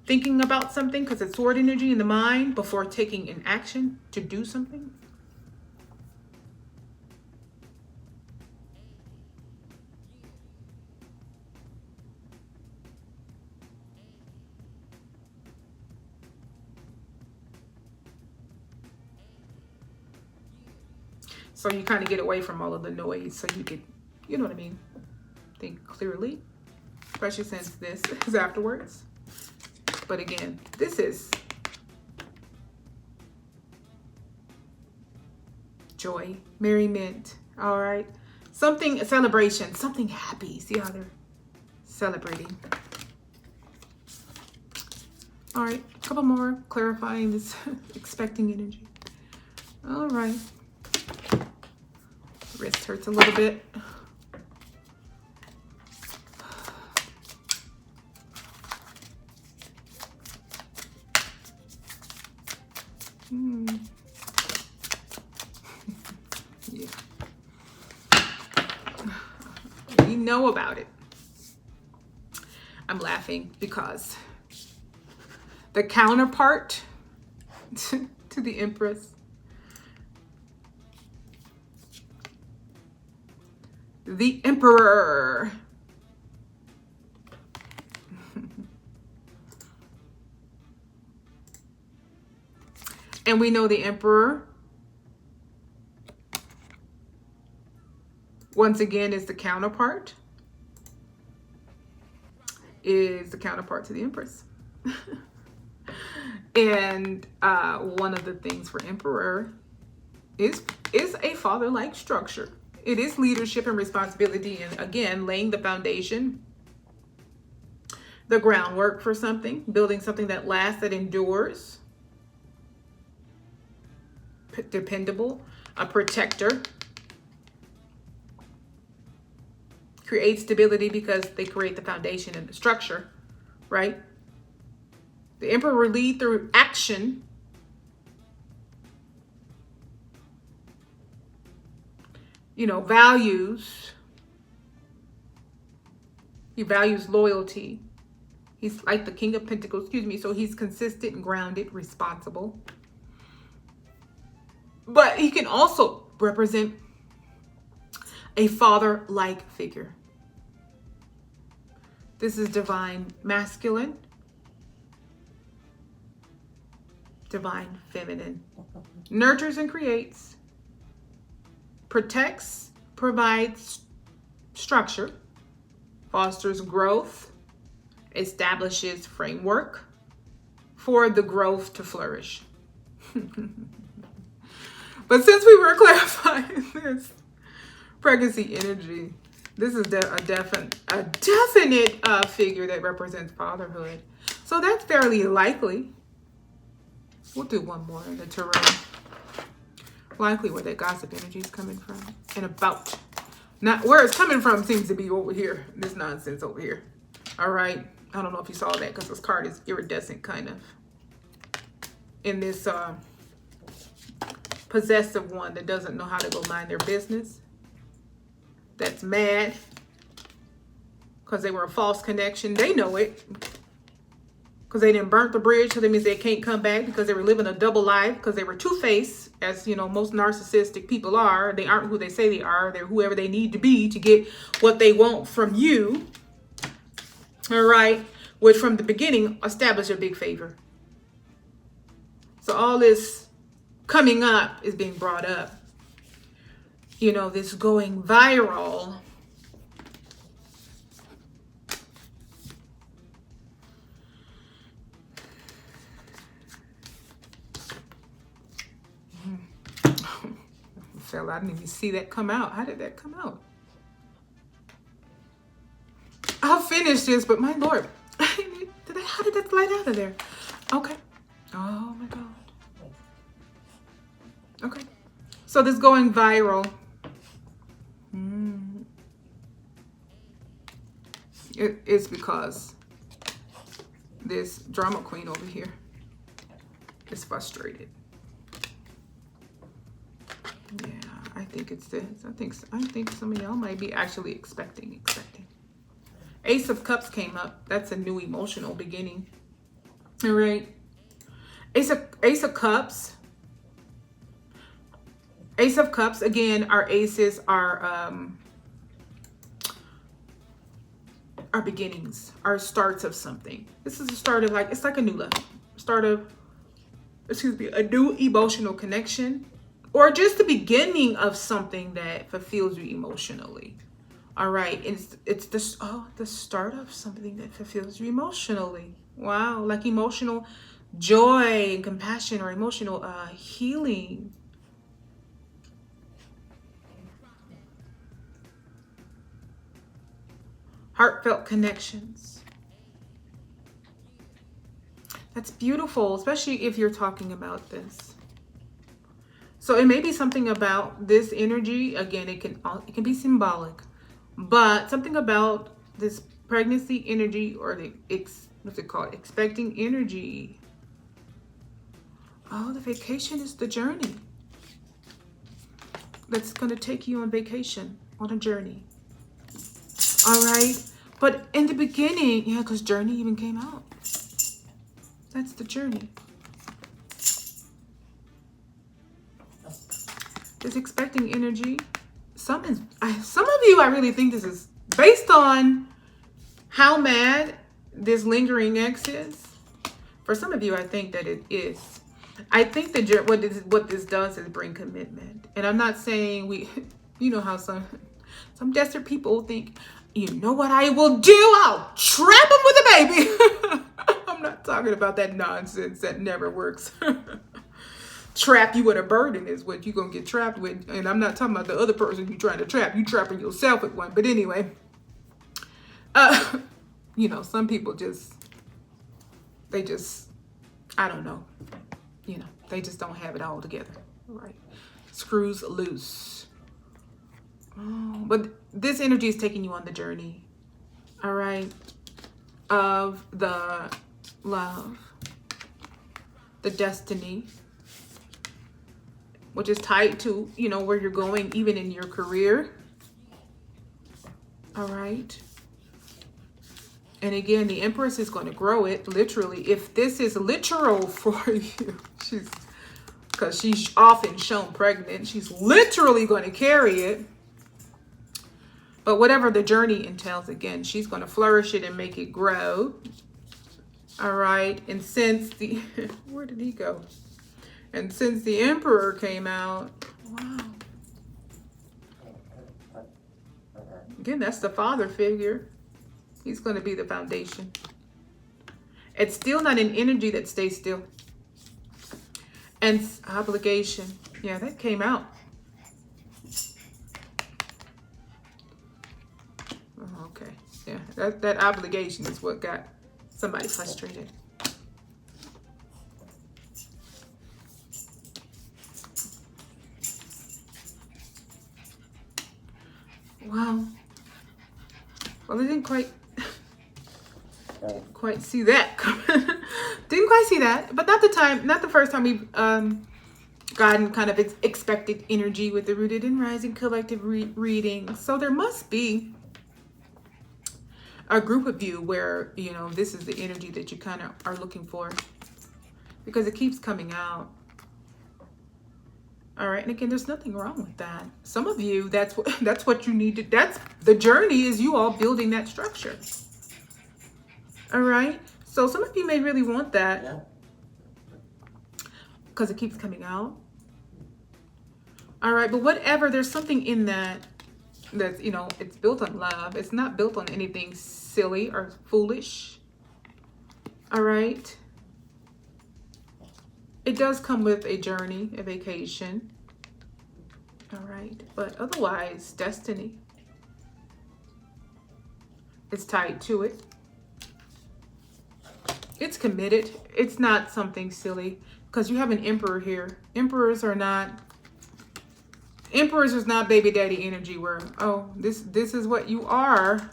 thinking about something, because it's sword energy in the mind before taking an action to do something. So you kind of get away from all of the noise, so you could, you know what I mean, think clearly, especially since this is afterwards. But again, this is joy, merriment, all right? Something, a celebration, something happy. See how they're celebrating. All right, a couple more clarifying this expecting energy. All right. Wrist hurts a little bit. Yeah. We know about it. I'm laughing because the counterpart to the Empress, the Emperor, and we know the Emperor once again is the counterpart to the Empress. And one of the things for Emperor is a father-like structure. It is leadership and responsibility, and again, laying the foundation, the groundwork for something, building something that lasts, that endures, dependable, a protector, create stability because they create the foundation and the structure, right? The Emperor will lead through action, values. He values loyalty. He's like the King of Pentacles, so he's consistent and grounded, responsible. But he can also represent a father-like figure. This is divine masculine, divine feminine. Nurtures and creates, protects, provides structure, fosters growth, establishes framework for the growth to flourish. But since we were clarifying this pregnancy energy, this is a definite figure that represents fatherhood. So that's fairly likely. We'll do one more in the tarot. Likely where that gossip energy is coming from. And about. Not where it's coming from seems to be over here. This nonsense over here. All right. I don't know if you saw that because this card is iridescent kind of. In this possessive one that doesn't know how to go mind their business. That's mad because they were a false connection. They know it because they didn't burn the bridge, so that means they can't come back because they were living a double life because they were two-faced, as most narcissistic people are. They aren't who they say they are. They're whoever they need to be to get what they want from you. All right, which from the beginning established a big favor. So all this coming up is being brought up. This going viral. didn't even see that come out. How did that come out? I'll finish this, but my Lord, how did that slide out of there? Okay. Oh my God. Okay. So this going viral. It's because this drama queen over here is frustrated. Yeah, I think it's this. I think some of y'all might be actually expecting. Ace of Cups came up. That's a new emotional beginning. All right. Ace of Cups. Ace of Cups, again, our aces are beginnings, our starts of something. This is the start of, like, it's like a new level. Start of, a new emotional connection, or just the beginning of something that fulfills you emotionally. All right, it's the start of something that fulfills you emotionally. Wow, like emotional joy and compassion, or emotional healing. Heartfelt connections. That's beautiful, especially if you're talking about this. So it may be something about this energy. Again, it can be symbolic, but something about this pregnancy energy, or the what's it called? Expecting energy. Oh, the vacation is the journey. That's going to take you on vacation, on a journey. All right. But in the beginning, yeah, because journey even came out. That's the journey. This expecting energy. Some of you, I really think this is based on how mad this lingering ex is. For some of you, I think that it is. I think that what this does is bring commitment. And I'm not saying you know how some desperate people think, you know what I will do? I'll trap him with a baby. I'm not talking about that nonsense that never works. Trap you with a burden is what you're going to get trapped with. And I'm not talking about the other person you're trying to trap. You trapping yourself with one. But anyway, you know, some people I don't know. You know, they just don't have it all together. All right. Screws loose. Oh, but this energy is taking you on the journey. All right. Of the love, the destiny, which is tied to, you know, where you're going, even in your career. All right. And again, the Empress is going to grow it, literally. If this is literal for you, because she's often shown pregnant, she's literally going to carry it. But whatever the journey entails, again, she's going to flourish it and make it grow. All right. And since where did he go? And since the Emperor came out, wow. Again, that's the father figure. He's going to be the foundation. It's still not an energy that stays still. And obligation. Yeah, that came out. Oh, okay. Yeah, that obligation is what got somebody frustrated. Wow. Well, I didn't quite see that. Didn't quite see that, but not the first time we've gotten kind of expected energy with the Rooted and Rising collective reading. So there must be a group of you where, you know, this is the energy that you kind of are looking for, because it keeps coming out. All right, and again, there's nothing wrong with that. Some of you, that's what you need to. That's the journey, is you all building that structure. All right, so some of you may really want that because it keeps coming out. All right, but whatever, there's something in that's, you know, it's built on love. It's not built on anything silly or foolish. All right. It does come with a journey, a vacation. All right, but otherwise, destiny is tied to it. It's committed. It's not something silly because you have an emperor here. Emperors is not baby daddy energy where, oh, this is what you are.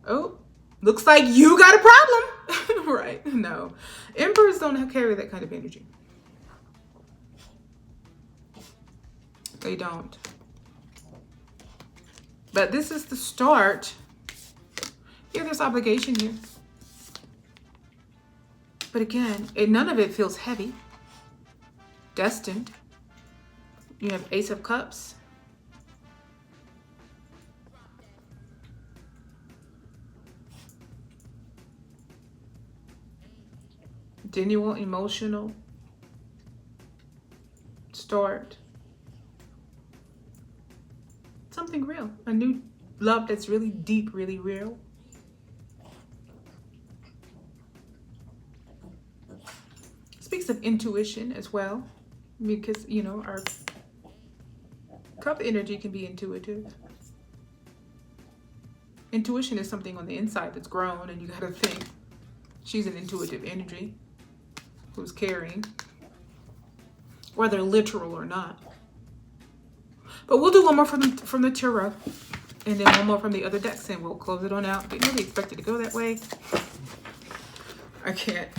Oh, looks like you got a problem. Right? No. Emperors don't carry that kind of energy. They don't. But this is the start. Yeah, there's obligation here. But again, none of it feels heavy. Destined. You have Ace of Cups. Genuine emotional start. Something real. A new love that's really deep, really real. Speaks of intuition as well. Because, you know, our cup energy can be intuitive. Intuition is something on the inside that's grown, and you got to think she's an intuitive energy who's carrying, whether literal or not. But we'll do one more from the tarot, and then one more from the other decks, and we'll close it on out. Didn't really expect it to go that way. I can't.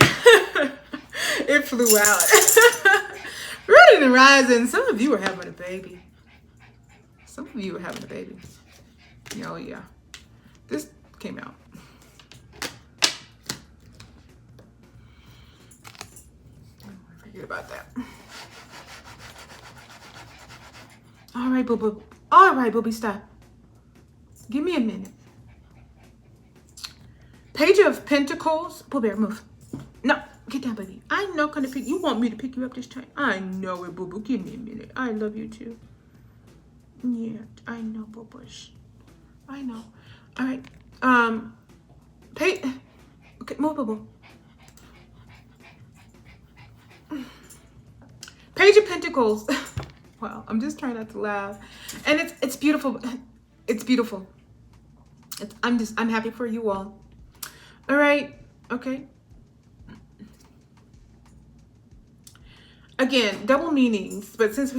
It flew out. Running and rising. Some of you are having a baby. Some of you are having a baby. Oh yeah. This came out. Forget about that. All right, boo-boo. All right, booby, stop. Give me a minute. Page of Pentacles. Boo Bear, move. No, get down, baby. I'm not going to pick. You want me to pick you up this time? I know it, boo-boo. Give me a minute. I love you, too. Yeah, I know, boo-bush. I know. All right. Okay, move, boo-boo. Page of Pentacles. Wow, I'm just trying not to laugh. And it's beautiful. It's beautiful. I'm happy for you all. All right. Okay. Again, double meanings, but since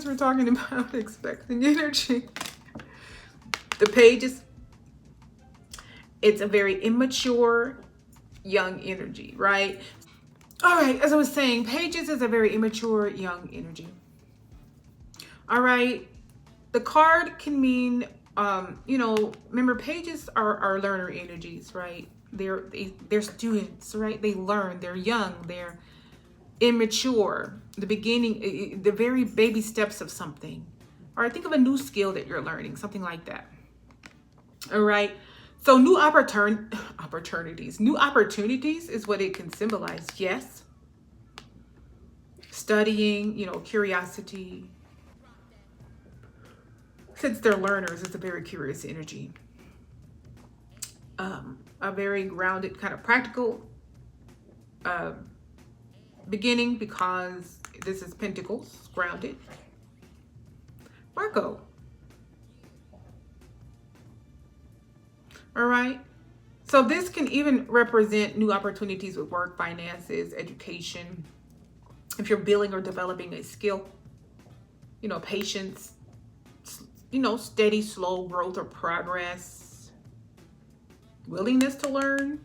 we're talking about expecting energy, the page it's a very immature young energy, right? All right, as I was saying, pages is a very immature young energy. All right, the card can mean, remember pages are learner energies, right? They're students, right? They learn, they're young, they're immature, the beginning, the very baby steps of something. All right, think of a new skill that you're learning, something like that. All right, so new opportunities is what it can symbolize. Yes, studying, curiosity. Since they're learners, it's a very curious energy. A very grounded, kind of practical beginning, because this is Pentacles, grounded. Virgo. All right. So this can even represent new opportunities with work, finances, education. If you're building or developing a skill, patience, steady, slow growth or progress, willingness to learn.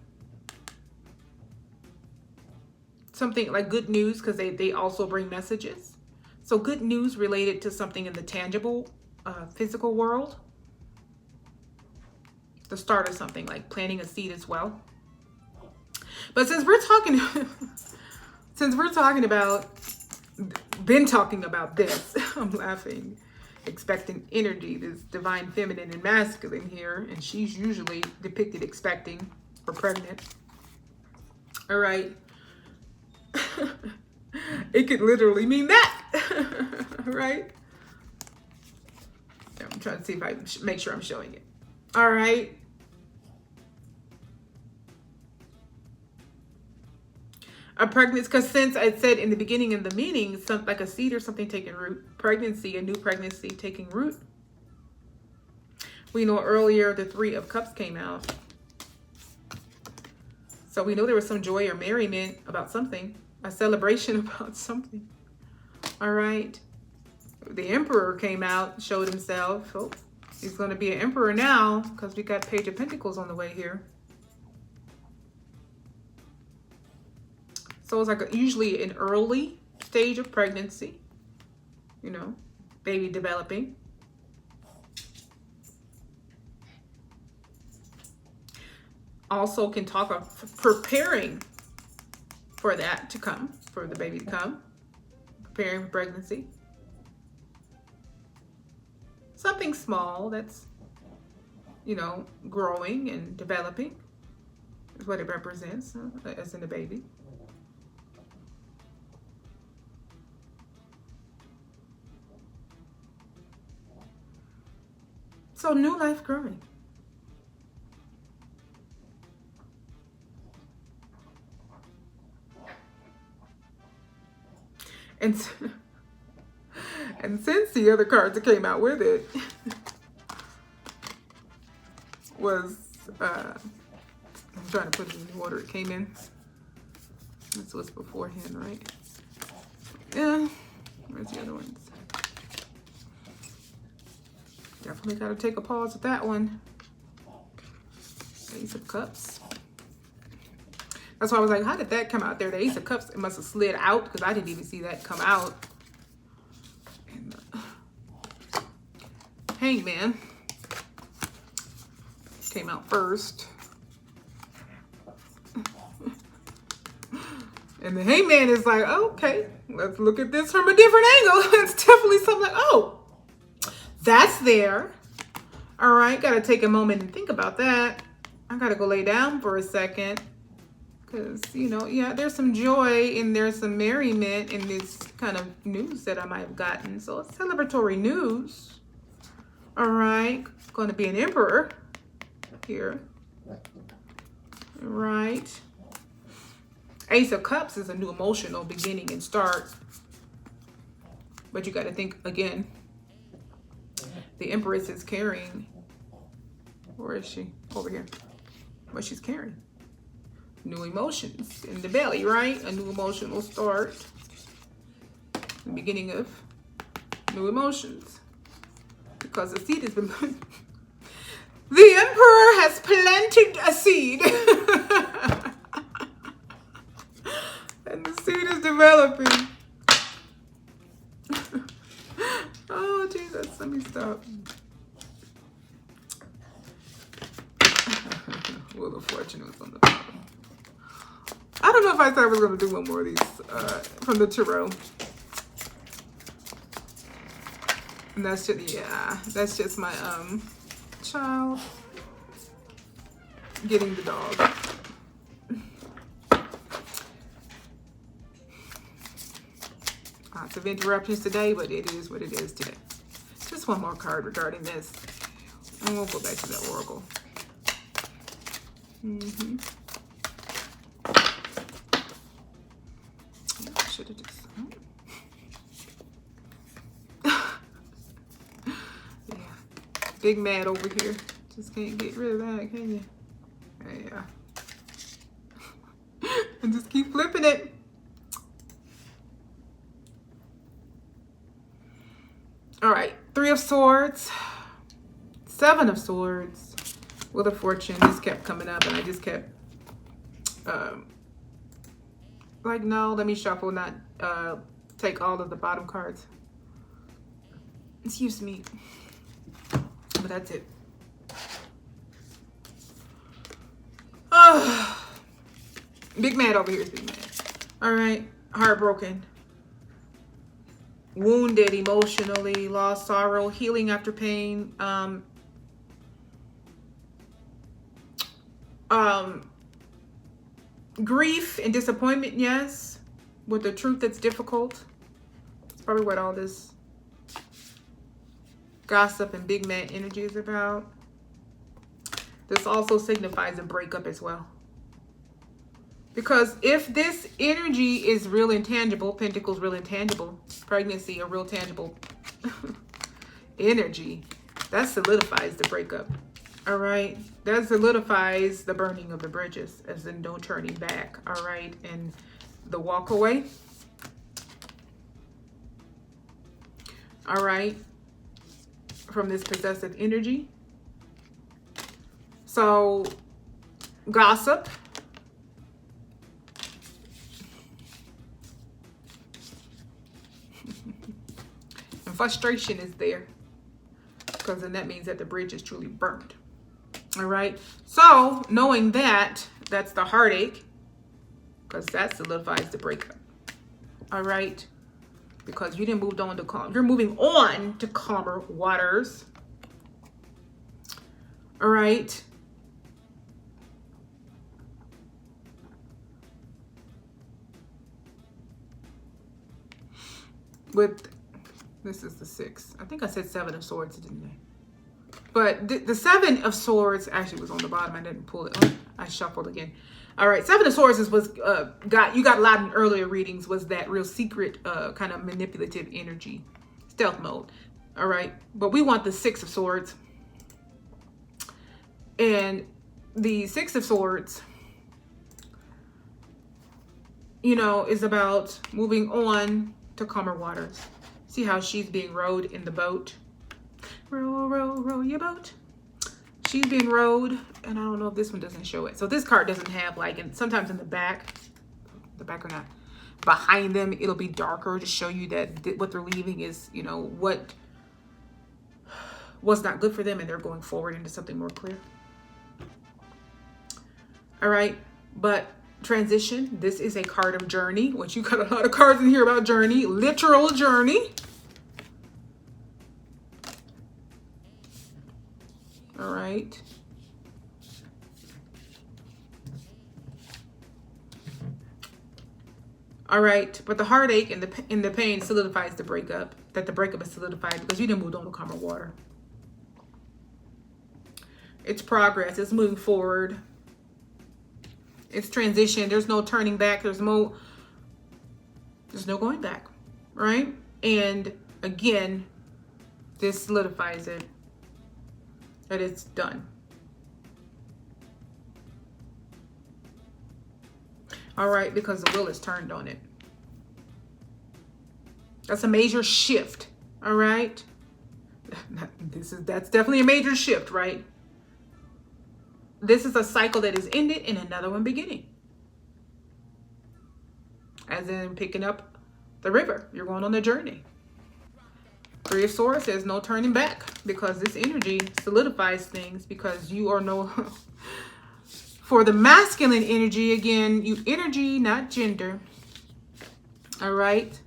Something like good news, because they also bring messages. So good news related to something in the tangible, physical world. The start of something, like planting a seed as well. But since we're talking about this, I'm laughing. Expecting energy, this divine feminine and masculine here, and she's usually depicted expecting or pregnant. All right. It could literally mean that. Right? I'm trying to see if I make sure I'm showing it. All right. A pregnancy, because since I said in the beginning of the meaning, some, like a seed or something taking root, pregnancy, a new pregnancy taking root. We know earlier the Three of Cups came out. So we know there was some joy or merriment about something, a celebration about something. All right. The Emperor came out, showed himself. Oh, he's going to be an emperor now because we got Page of Pentacles on the way here. So it's like usually an early stage of pregnancy, you know, baby developing. Also can talk of preparing for that to come, for the baby to come, preparing for pregnancy. Something small that's, you know, growing and developing is what it represents, as in the baby. So new life growing. And since the other cards that came out with it was, I'm trying to put it in the order it came in. This was beforehand, right? Yeah. Where's the other ones? Definitely got to take a pause at that one. Ace of Cups. That's why I was like, how did that come out there? The Ace of Cups, it must have slid out because I didn't even see that come out. And Hangman came out first. And the Hangman is like, okay, let's look at this from a different angle. It's definitely something like, oh, that's there. All right, got to take a moment and think about that. I got to go lay down for a second. Because, you know, yeah, there's some joy and there's some merriment in this kind of news that I might have gotten. So it's celebratory news. All right. Going to be an emperor here. All right. Ace of Cups is a new emotional beginning and start. But you got to think again. The Empress is carrying. Where is she? Over here. What she's carrying. New emotions in the belly, right? A new emotional start. The beginning of new emotions. Because the seed has been... The Emperor has planted a seed. And the seed is developing. Oh, Jesus. Let me stop. Wheel of Fortune was on the bottom. I don't know if I said I was going to do one more of these from the tarot. And that's just, yeah, that's just my child getting the dog. Lots of interruptions today, but it is what it is today. Just one more card regarding this. And we'll go back to that oracle. Should have just... Yeah. Big mad over here. Just can't get rid of that, can you? Yeah. And just keep flipping it. All right. 3 of Swords. 7 of Swords. Wheel of Fortune. This kept coming up and I just kept like, no, let me shuffle, not take all of the bottom cards. Excuse me. But that's it. Big mad over here is big mad. All right. Heartbroken. Wounded emotionally, lost, sorrow, healing after pain. Grief and disappointment, yes. With the truth that's difficult. That's probably what all this gossip and big mad energy is about. This also signifies a breakup as well. Because if this energy is real intangible, Pentacles real intangible, pregnancy a real tangible energy, that solidifies the breakup. All right, that solidifies the burning of the bridges, as in no turning back. All right, and the walk away. All right, from this possessive energy. So gossip, and frustration is there, because then that means that the bridge is truly burned. All right, so knowing that, that's the heartache, because that solidifies the breakup. All right, because you didn't move on to calm, you're moving on to calmer waters. All right, with this is the 6. I think I said 7 of Swords, didn't I? But the 7 of Swords actually was on the bottom. I didn't pull it. Oh, I shuffled again. All right, 7 of Swords was you got a lot in earlier readings, was that real secret kind of manipulative energy, stealth mode. All right, but we want the 6 of Swords, and the 6 of Swords, you know, is about moving on to calmer waters. See how she's being rowed in the boat. Row, row, row your boat. She's being rowed, and I don't know if this one doesn't show it. So this card doesn't have, like, and sometimes in the back or not, behind them, it'll be darker to show you that what they're leaving is, you know, what was not good for them, and they're going forward into something more clear. All right, but transition, this is a card of journey, which you got a lot of cards in here about journey, literal journey. All right. All right, but the heartache and the pain solidifies the breakup, that the breakup is solidified because you didn't move on to calmer water. It's progress, it's moving forward. It's transition. There's no turning back. There's no going back, right? And again, this solidifies it, that it's done. All right, because the wheel is turned on it. That's a major shift. All right. That's definitely a major shift, right? This is a cycle that is ended and another one beginning. As in picking up the river. You're going on the journey. 3 of Swords says no turning back, because this energy solidifies things, because you are no... For the masculine energy, again, you energy, not gender. All right.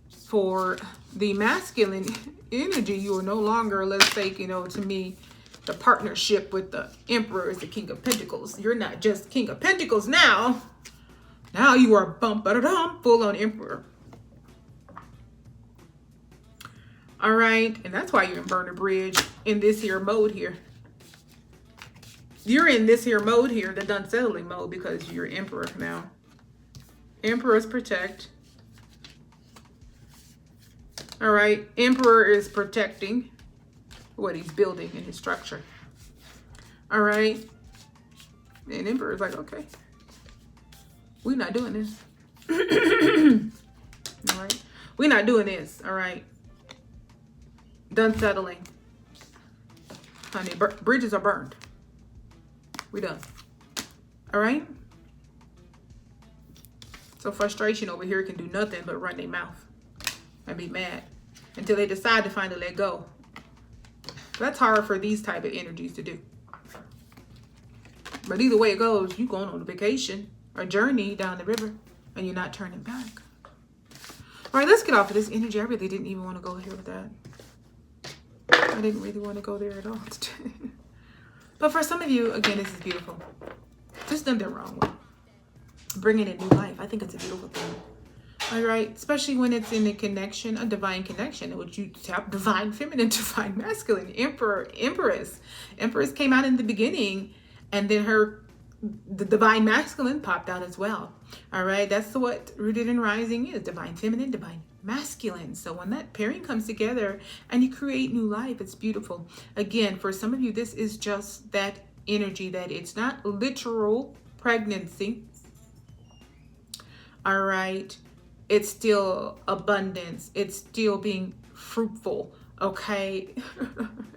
For the masculine energy, you are no longer, let's say, you know, to me, the partnership with the Emperor is the King of Pentacles. You're not just King of Pentacles now. Now you are full-on Emperor. All right, and that's why you're in Burner Bridge in this here mode here. You're in this here mode here, the unsettling mode, because you're Emperor now. Emperors protect. All right, Emperor is protecting what he's building in his structure. All right. And Emperor is like, okay, we're not doing this. All right. We're not doing this. All right. Done settling. Honey, bridges are burned. We done. All right. So frustration over here can do nothing but run their mouth and be mad until they decide to finally let go. That's hard for these type of energies to do. But either way it goes, you going on a vacation or journey down the river and you're not turning back. All right, let's get off of this energy. I really didn't even want to go here with that. I didn't really want to go there at all. But for some of you, again, this is beautiful. Just done the wrong way. Bringing in new life. I think it's a beautiful thing. All right, especially when it's in a connection, a divine connection, in which you tap divine feminine, divine masculine, Emperor, Empress. Empress came out in the beginning, and then her the divine masculine popped out as well. All right, that's what rooted and rising is: divine feminine, divine masculine. So when that pairing comes together and you create new life, it's beautiful. Again, for some of you, this is just that energy that it's not literal pregnancy. All right, it's still abundance, it's still being fruitful. Okay.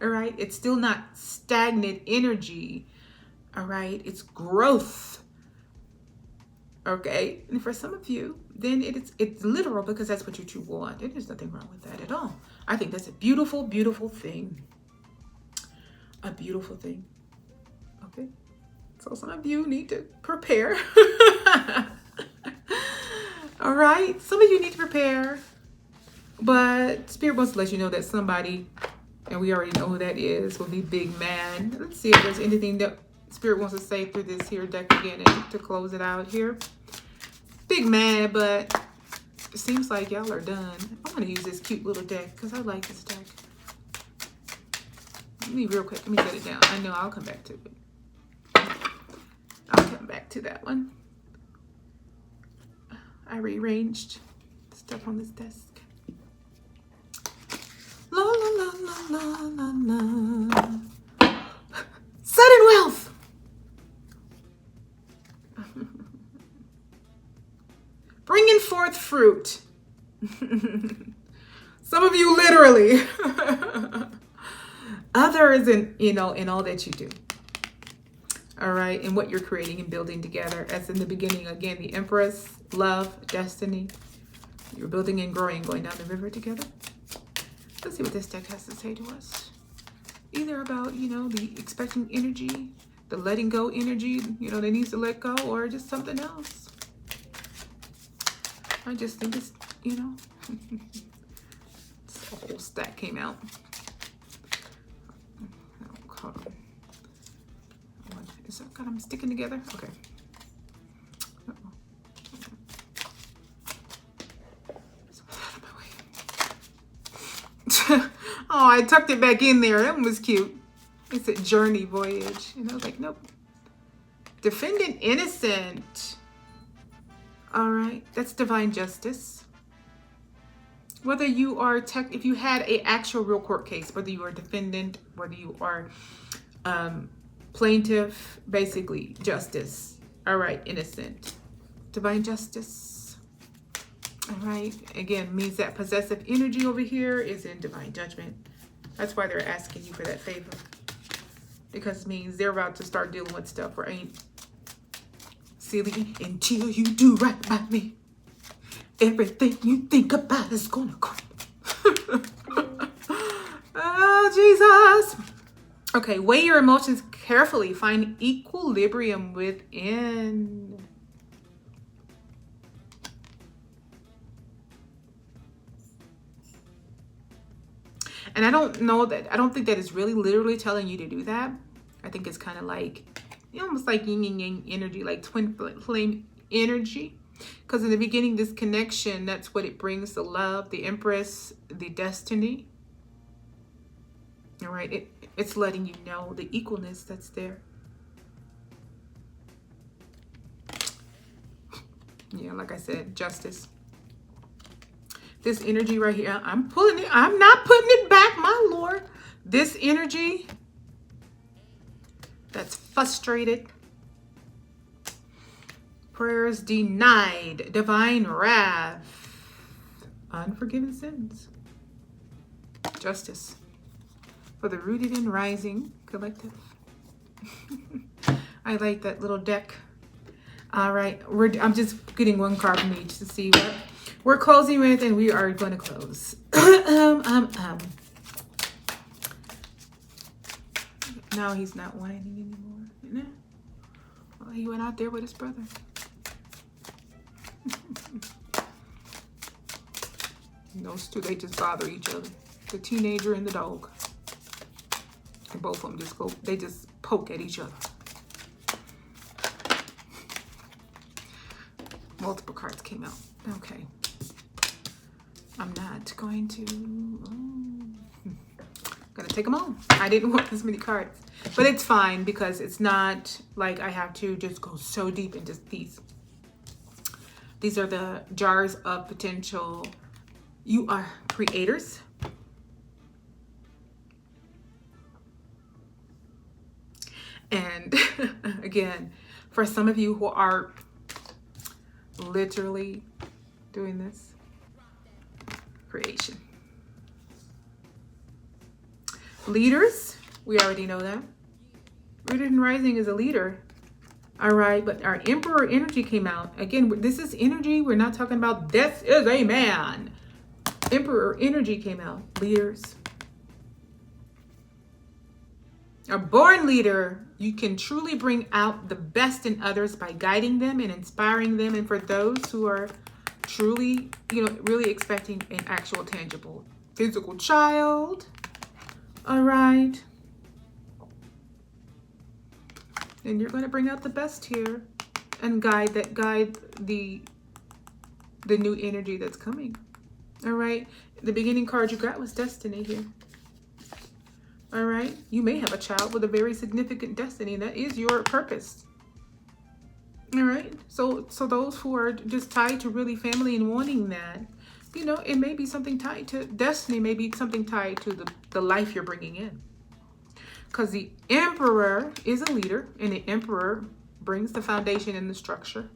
All right, it's still not stagnant energy. All right, it's growth. Okay, and for some of you, then it's literal, because that's what you want. And there's nothing wrong with that at all. I think that's a beautiful, beautiful thing. A beautiful thing. Okay, so some of you need to prepare. All right, some of you need to prepare, but Spirit wants to let you know that somebody, and we already know who that is, will be big man. Let's see if there's anything that Spirit wants to say through this here deck again and to close it out here. Big man, but it seems like y'all are done. I'm going to use this cute little deck because I like this deck. Let me real quick. Let me set it down. I know I'll come back to it. I'll come back to that one. I rearranged stuff on this desk. La la la la la la la. Sudden wealth. Bringing forth fruit. Some of you literally. Others in all that you do. All right, and what you're creating and building together. As in the beginning, again, the Empress, love, destiny. You're building and growing, going down the river together. Let's see what this deck has to say to us. Either about, the expecting energy, the letting go energy, that needs to let go, or just something else. I just think it's, this whole stack came out. Hold on. Is that got them sticking together? Okay. Oh, I tucked it back in there. That one was cute. It's a journey voyage. And I was like, nope. Defendant innocent. All right. That's divine justice. Whether you are if you had a actual real court case, whether you are defendant, whether you are plaintiff, basically justice. All right. Innocent. Divine justice. All right, again, means that possessive energy over here is in divine judgment. That's why they're asking you for that favor. Because it means they're about to start dealing with stuff, right? Silly, until you do right by me, everything you think about is gonna crumble. Oh, Jesus. Okay, weigh your emotions carefully. Find equilibrium within. And I don't think that is really literally telling you to do that. I think it's kind of like, almost like yin and yang energy, like twin flame energy. Because in the beginning, this connection, that's what it brings: the love, the Empress, the destiny. All right, it's letting you know the equalness that's there. Yeah, like I said, justice. This energy right here, I'm pulling it. I'm not putting it back, my Lord. This energy that's frustrated. Prayers denied. Divine wrath. Unforgiven sins. Justice. For the rooted and rising collective. I like that little deck. All right. I'm just getting one card from each to see what we're closing with, and we are going to close. Now he's not whining anymore. Well, he went out there with his brother. Those two, they just bother each other. The teenager and the dog. And both of them they just poke at each other. Multiple cards came out. Okay. I'm not going to... I'm going to take take them all. I didn't want this many cards. But it's fine because it's not like I have to just go so deep into these. These are the jars of potential. You are creators. And again, for some of you who are literally doing this, creation. Leaders, we already know that. Rooted and Rising is a leader. All right, but our Emperor energy came out. Again, this is energy. We're not talking about this is a man. Emperor energy came out. Leaders. A born leader, you can truly bring out the best in others by guiding them and inspiring them. And for those who are truly, really expecting an actual tangible physical child, all right, and you're going to bring out the best here and guide the new energy that's coming. All right, the beginning card you got was destiny here. All right, you may have a child with a very significant destiny, and that is your purpose. All right, so those who are just tied to really family and wanting that, it may be something tied to destiny, maybe something tied to the life you're bringing in. Because the Emperor is a leader, and the Emperor brings the foundation and the structure.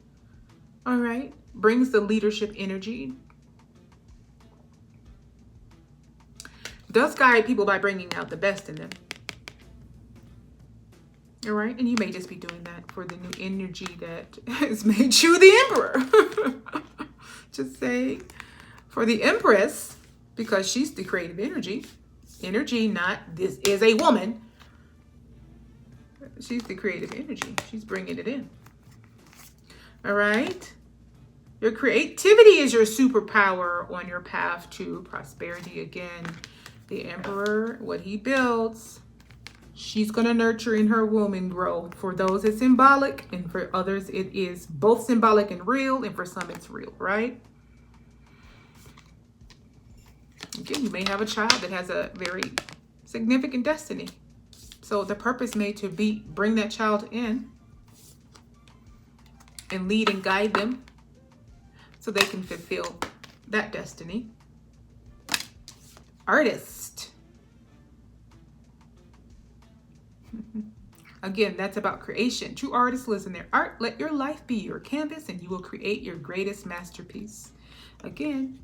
All right, brings the leadership energy. Does guide people by bringing out the best in them. All right, and you may just be doing that for the new energy that has made you the Emperor. Just saying. For the Empress, because she's the creative energy. Energy, not this is a woman. She's the creative energy. She's bringing it in. All right. Your creativity is your superpower on your path to prosperity. Again, the Emperor, what he builds, she's going to nurture in her womb and grow. For those, it's symbolic, and for others, it is both symbolic and real, and for some, it's real, right? Again, you may have a child that has a very significant destiny. So the purpose may to bring that child in and lead and guide them so they can fulfill that destiny. Artist. Again, that's about creation. True artists live in their art. Let your life be your canvas and you will create your greatest masterpiece. Again,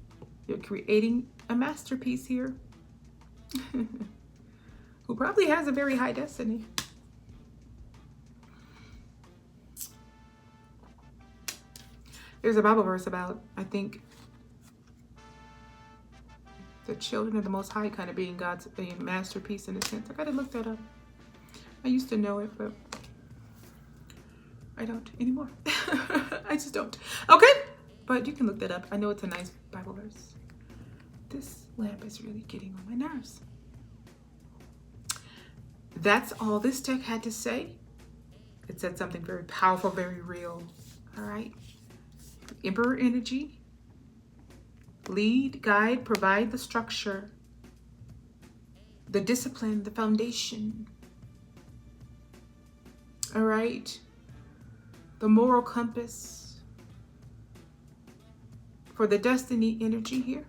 you're creating a masterpiece here. Who probably has a very high destiny. There's a Bible verse about, I think, the children of the Most High kind of being God's masterpiece in a sense. I gotta look that up. I used to know it, but I don't anymore. I just don't. Okay, but you can look that up. I know it's a nice Bible verse. This lamp is really getting on my nerves. That's all this deck had to say. It said something very powerful, very real. All right. Emperor energy. Lead, guide, provide the structure, the discipline, the foundation. All right. The moral compass. For the destiny energy here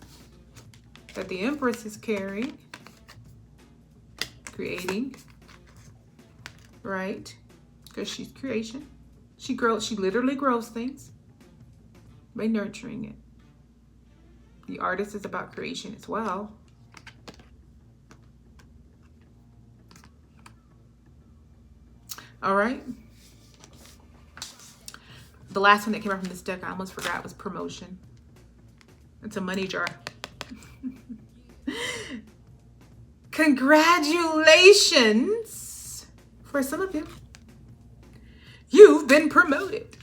that the Empress is carrying, creating. Right, because she's creation. She literally grows things by nurturing it. The artist is about creation as well. All right. The last one that came out from this deck, I almost forgot, was promotion. It's a money jar. Congratulations. For some of you, you've been promoted.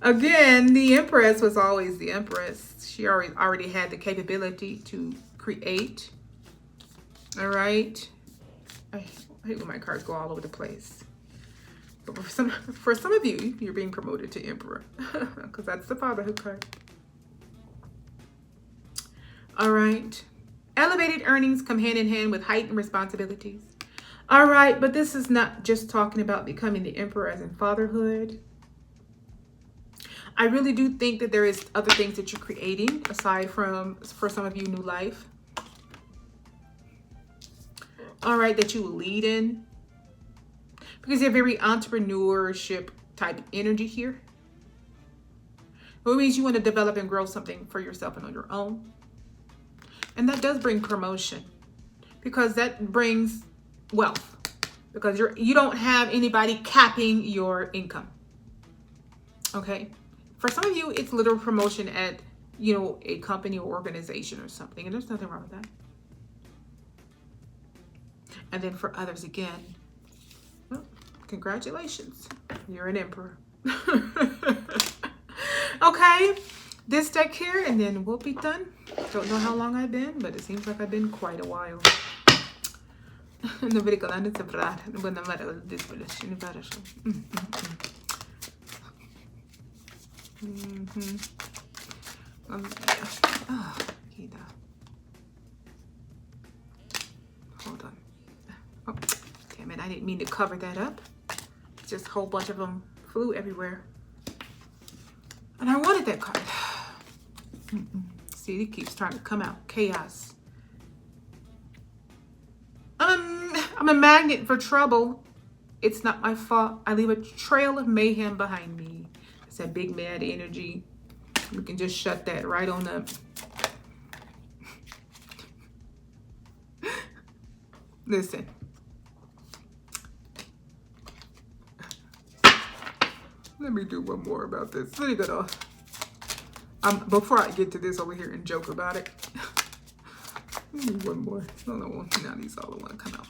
Again, the Empress was always the Empress. She already had the capability to create. All right. I hate when my cards go all over the place. But for some of you, you're being promoted to Emperor because that's the fatherhood card. All right. Elevated earnings come hand in hand with heightened responsibilities. All right, but this is not just talking about becoming the emperor as in fatherhood. I really do think that there is other things that you're creating aside from, for some of you, new life. All right, that you will lead in. Because you have very entrepreneurship type energy here. It means you want to develop and grow something for yourself and on your own. And that does bring promotion. Because that brings wealth. Because you don't have anybody capping your income. Okay? For some of you, it's literal promotion at, a company or organization or something. And there's nothing wrong with that. And then for others, again, well, congratulations. You're an emperor. Okay? This deck here, and then we'll be done. Don't know how long I've been, but it seems like I've been quite a while. Hold on. Oh, damn it. I didn't mean to cover that up. Just a whole bunch of them flew everywhere. And I wanted that card. See, it keeps trying to come out. Chaos. I'm a magnet for trouble. It's not my fault. I leave a trail of mayhem behind me. It's that big mad energy. We can just shut that right on up. Listen. Let me do one more about this. Let me get off. Before I get to this over here and joke about it. Let me one more. No, now these all want to come out.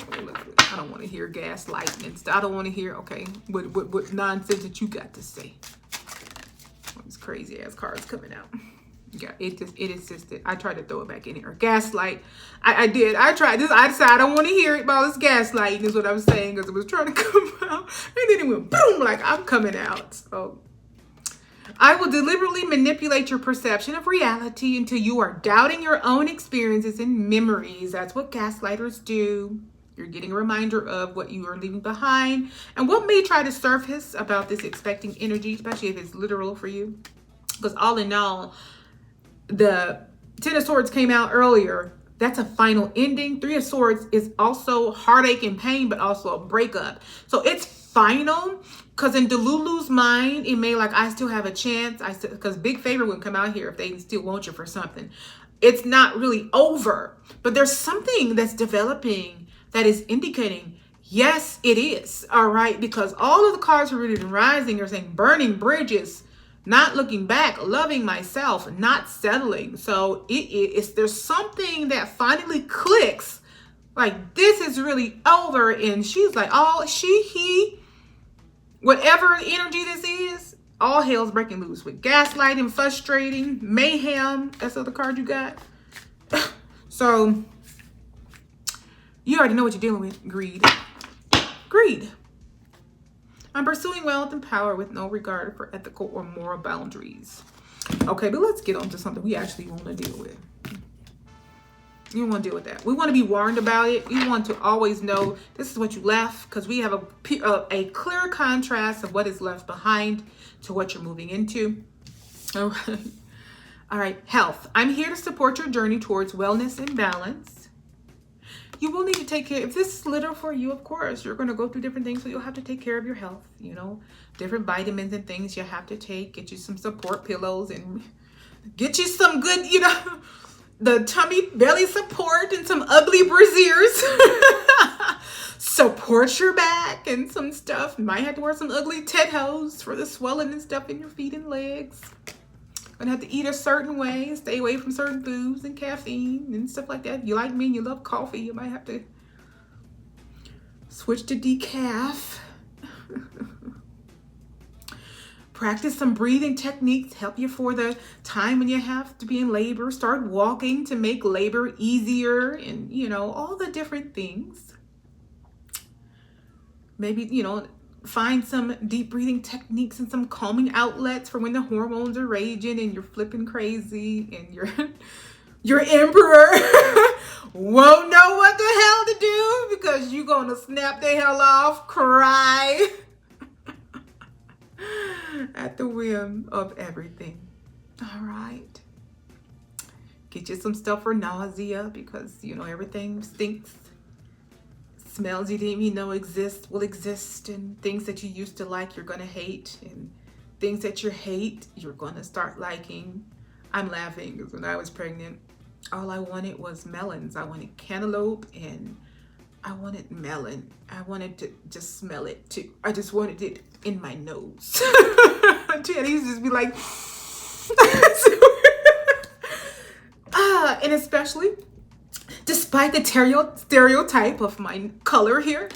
I don't want to hear gaslighting and stuff. I don't want to hear, okay, what nonsense that you got to say. These crazy ass cards coming out. Yeah, it insisted. I tried to throw it back in here. Gaslight. I did. I tried this. I decided I don't want to hear it about this gaslighting is what I was saying because it was trying to come out. And then it went boom, like I'm coming out. So I will deliberately manipulate your perception of reality until you are doubting your own experiences and memories. That's what gaslighters do. You're getting a reminder of what you are leaving behind and what may try to surface about this expecting energy, especially if it's literal for you. Because all in all, the Ten of Swords came out earlier. That's a final ending. Three of Swords is also heartache and pain, but also a breakup. So it's final. Because in Delulu's mind, it may like, I still have a chance. Because big favor would come out here if they still want you for something. It's not really over. But there's something that's developing that is indicating, yes, it is. All right. Because all of the cards are rooted in rising are saying burning bridges, not looking back, loving myself, not settling. So there's something that finally clicks. Like, this is really over. And she's like, he, whatever energy this is, all hell's breaking loose with gaslighting, frustrating, mayhem. That's the other card you got. So you already know what you're dealing with. Greed. Greed. I'm pursuing wealth and power with no regard for ethical or moral boundaries. Okay, but let's get on to something we actually want to deal with. You don't want to deal with that. We want to be warned about it. We want to always know this is what you left, because we have a clear contrast of what is left behind to what you're moving into. All right. All right. Health. I'm here to support your journey towards wellness and balance. You will need to take care. If this is literal for you, of course, you're going to go through different things. So you'll have to take care of your health, different vitamins and things you have to take. Get you some support pillows and get you some good, the tummy belly support and some ugly brasiers. Support your back and some stuff. You might have to wear some ugly tet hose for the swelling and stuff in your feet and legs. Gonna have to eat a certain way, stay away from certain foods and caffeine and stuff like that. If you like me and you love coffee, you might have to switch to decaf. Practice some breathing techniques, help you for the time when you have to be in labor. Start walking to make labor easier and, all the different things. Maybe, find some deep breathing techniques and some calming outlets for when the hormones are raging and you're flipping crazy and you're your emperor won't know what the hell to do because you're going to snap the hell off, cry at the whim of everything. All right. Get you some stuff for nausea because, you know, everything stinks. Smells you didn't even know will exist, and things that you used to like you're going to hate, and things that you hate you're going to start liking. I'm laughing because when I was pregnant, all I wanted was melons. I wanted cantaloupe and I wanted melon. I wanted to just smell it too. I just wanted it in my nose. Jenny used to just be like, and especially, despite the stereotype of my color here,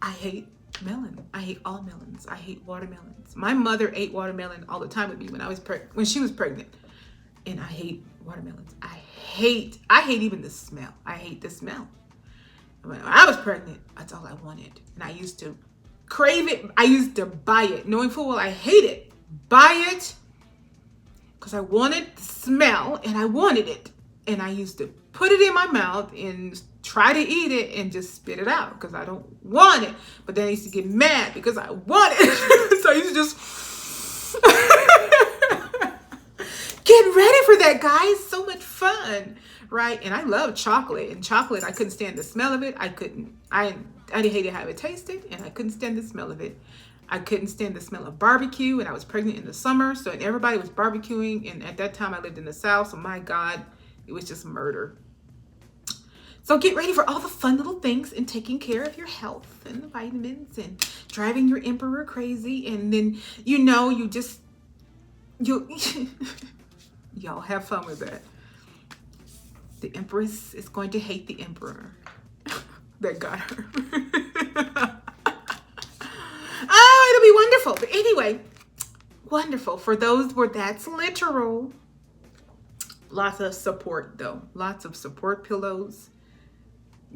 I hate melon. I hate all melons. I hate watermelons. My mother ate watermelon all the time with me when she was pregnant, and I hate watermelons. I hate even the smell. I hate the smell. When I was pregnant, that's all I wanted, and I used to crave it. I used to buy it, knowing full well I hate it. Buy it because I wanted the smell and I wanted it, and I used to put it in my mouth and try to eat it and just spit it out because I don't want it. But then I used to get mad because I want it. So I used to just get ready for that, guys. So much fun, right? And I love chocolate. And chocolate, I couldn't stand the smell of it. I hated how it tasted, and I couldn't stand the smell of it. I couldn't stand the smell of barbecue, and I was pregnant in the summer, so everybody was barbecuing. And at that time, I lived in the South, so my God, it was just murder. So get ready for all the fun little things and taking care of your health and the vitamins and driving your emperor crazy. And then, you know, y'all have fun with that. The Empress is going to hate the emperor that got her. Oh, it'll be wonderful. But anyway, wonderful. For those where that's literal, lots of support though. Lots of support pillows,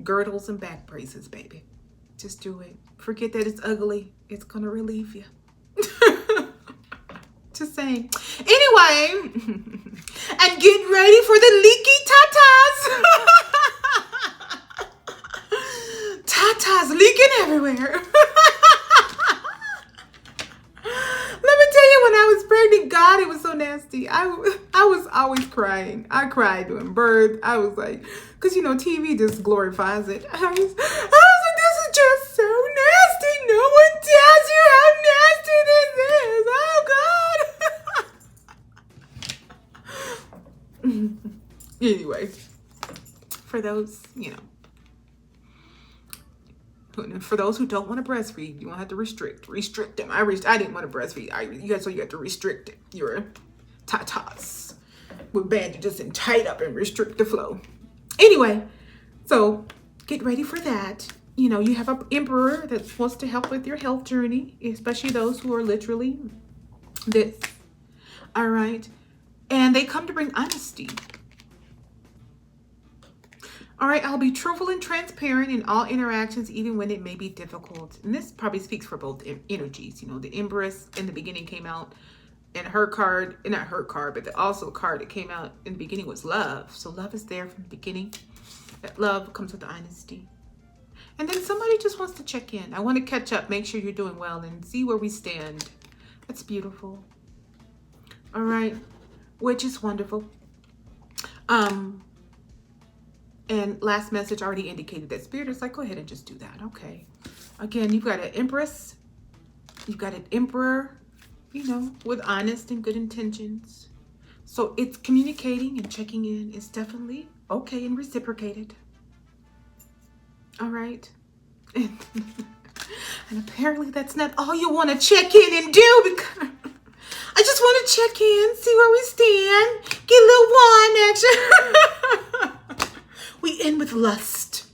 girdles, and back braces, baby. Just do it. Forget that it's ugly. It's going to relieve you. Just saying. Anyway, and get ready for the leaky tatas. Tatas leaking everywhere. Let me tell you, when I was pregnant, God, it was so nasty. I was always crying. I cried during birth. I was like, because, you know, TV just glorifies it. I was like, this is just so nasty. No one tells you how nasty this is. Oh, God. Anyway, for those, you know, for those who don't want to breastfeed, you won't have to restrict them. I didn't want to breastfeed. So you have to restrict it. Your tatas with bandages and tied up and restrict the flow. Anyway, so get ready for that. You know, you have an emperor that wants to help with your health journey, especially those who are literally this. All right, and they come to bring honesty. All right, I'll be truthful and transparent in all interactions, even when it may be difficult. And this probably speaks for both energies. You know, the Empress in the beginning came out, and her card, not her card, but also a card that came out in the beginning was love. So love is there from the beginning. That love comes with honesty. And then somebody just wants to check in. I want to catch up, make sure you're doing well, and see where we stand. That's beautiful. All right, which is wonderful. And last message already indicated that Spirit is like, go ahead and just do that. Okay. Again, you've got an Empress. You've got an Emperor, you know, with honest and good intentions. So it's communicating and checking in is definitely okay and reciprocated. All right. And apparently that's not all you want to check in and do, because I just want to check in, see where we stand, get a little wine action. We end with lust.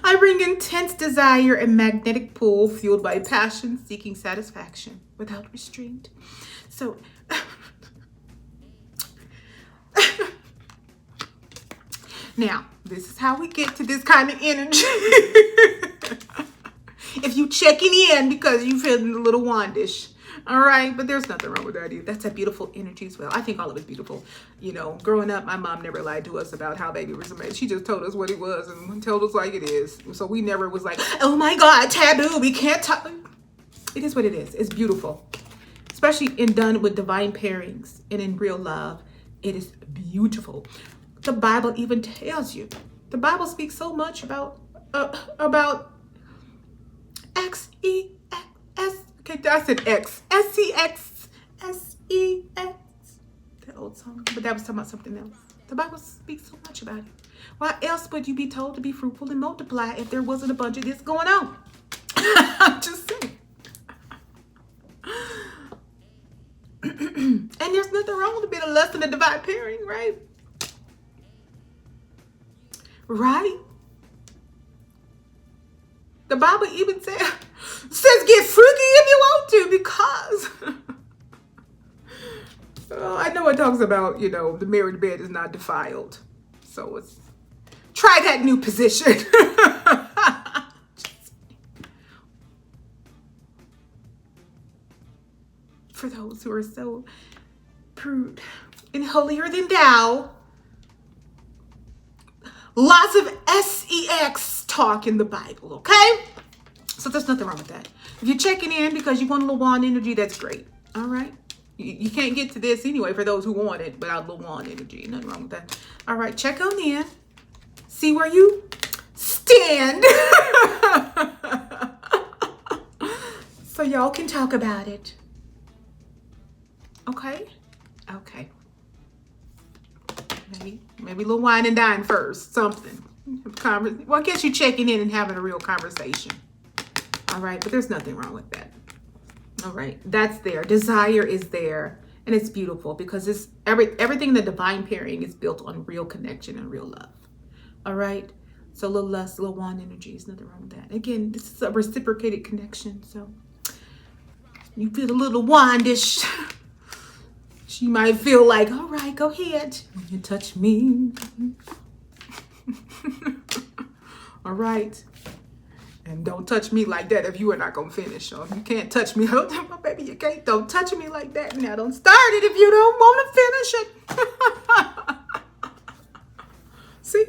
I bring intense desire and magnetic pull fueled by passion, seeking satisfaction without restraint. So, now, this is how we get to this kind of energy. If you checking in because you feeling a little wandish, All right, but there's nothing wrong with that either. That's a beautiful energy as well. I think all of it's beautiful. Growing up, my mom never lied to us about how baby was made. She just told us what it was and told us like it is. So we never was like, oh my God, taboo, we can't talk. It is what it is. It's beautiful. Especially in done with divine pairings and in real love. It is beautiful. The Bible even tells you. The Bible speaks so much about X-E-X. Okay, I said X. S-C-X. S-E-X. The old song. But that was talking about something else. The Bible speaks so much about it. Why else would you be told to be fruitful and multiply if there wasn't a bunch of this going on? I'm just saying. And there's nothing wrong with being a lesson in divine pairing, right? Right? The Bible even says get freaky if you want to, because I know it talks about, the married bed is not defiled. So try that new position. For those who are so prude and holier than thou, lots of sex talk in the Bible, okay? So there's nothing wrong with that. If you're checking in because you want a little wand energy, that's great. All right. You can't get to this anyway for those who want it without a little wand energy. Nothing wrong with that. All right. Check on in. See where you stand. So y'all can talk about it. Okay. Okay. Maybe a little wine and dine first. Something. Well, I guess you're checking in and having a real conversation. All right. But there's nothing wrong with that. All right. That's there. Desire is there. And it's beautiful because everything in the divine pairing is built on real connection and real love. All right. So a little lust, a little wand energy is nothing wrong with that. Again, this is a reciprocated connection. So you feel a little wandish. She might feel like, all right, go ahead. When you touch me. All right. And don't touch me like that if you are not going to finish. So if you can't touch me, oh, baby, you can't. Don't touch me like that. Now don't start it if you don't want to finish it. See?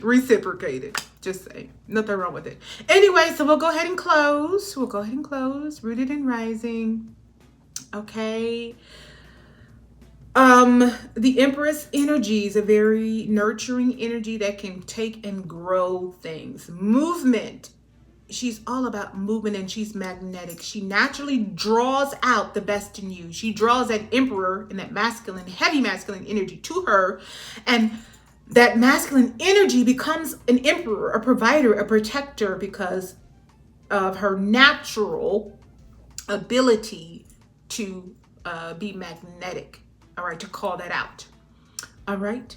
Reciprocated. Just say. Nothing wrong with it. Anyway, so we'll go ahead and close. Rooted and rising. Okay. The Empress energy is a very nurturing energy that can take and grow things. Movement. She's all about movement and she's magnetic. She naturally draws out the best in you. She draws that emperor and that masculine, heavy masculine energy to her. And that masculine energy becomes an emperor, a provider, a protector because of her natural ability to be magnetic. All right, to call that out. All right.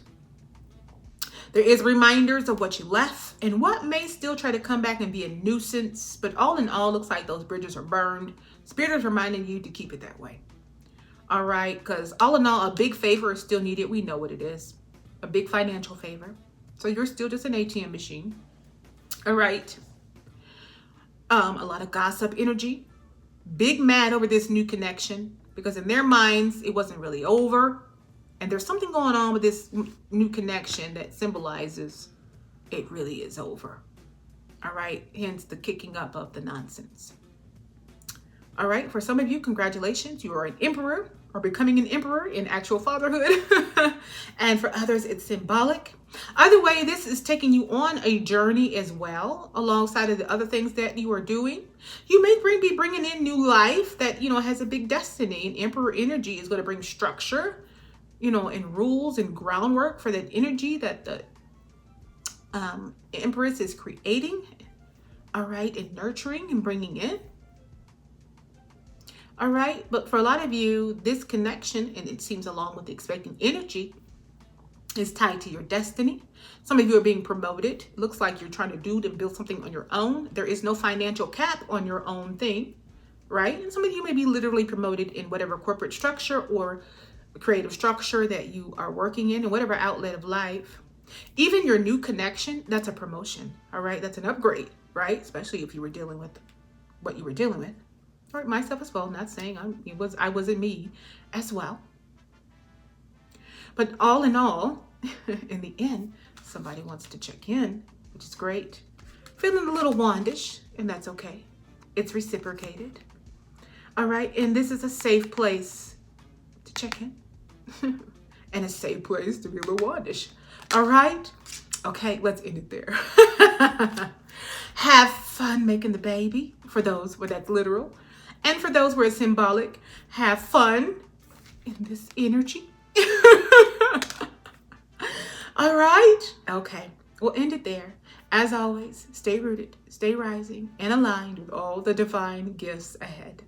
There is reminders of what you left and what may still try to come back and be a nuisance. But all in all, looks like those bridges are burned. Spirit is reminding you to keep it that way. All right. Because all in all, a big favor is still needed. We know what it is. A big financial favor. So you're still just an ATM machine. All right. A lot of gossip energy. Big mad over this new connection. Because in their minds, it wasn't really over. And there's something going on with this new connection that symbolizes it really is over. All right. Hence the kicking up of the nonsense. All right. For some of you, congratulations. You are an emperor or becoming an emperor in actual fatherhood. And for others, it's symbolic. Either way, this is taking you on a journey as well, alongside of the other things that you are doing. You may be bringing in new life that, has a big destiny. And emperor energy is going to bring structure, and rules and groundwork for that energy that the Empress is creating. All right. And nurturing and bringing in. All right. But for a lot of you, this connection, and it seems along with the expecting energy, is tied to your destiny. Some of you are being promoted. Looks like you're trying to build something on your own. There is no financial cap on your own thing, right? And some of you may be literally promoted in whatever corporate structure or creative structure that you are working in whatever outlet of life. Even your new connection, that's a promotion, all right? That's an upgrade, right? Especially if you were dealing with what you were dealing with. for myself as well. Not saying I wasn't me as well. But all in all, in the end, somebody wants to check in, which is great. Feeling a little wandish, and that's okay. It's reciprocated. All right, and this is a safe place to check in. And a safe place to be a little wandish. All right? Okay, let's end it there. Have fun making the baby, for those where that's literal. And for those where it's symbolic, have fun in this energy. All right? Okay, we'll end it there. As always, stay rooted, stay rising, and aligned with all the divine gifts ahead.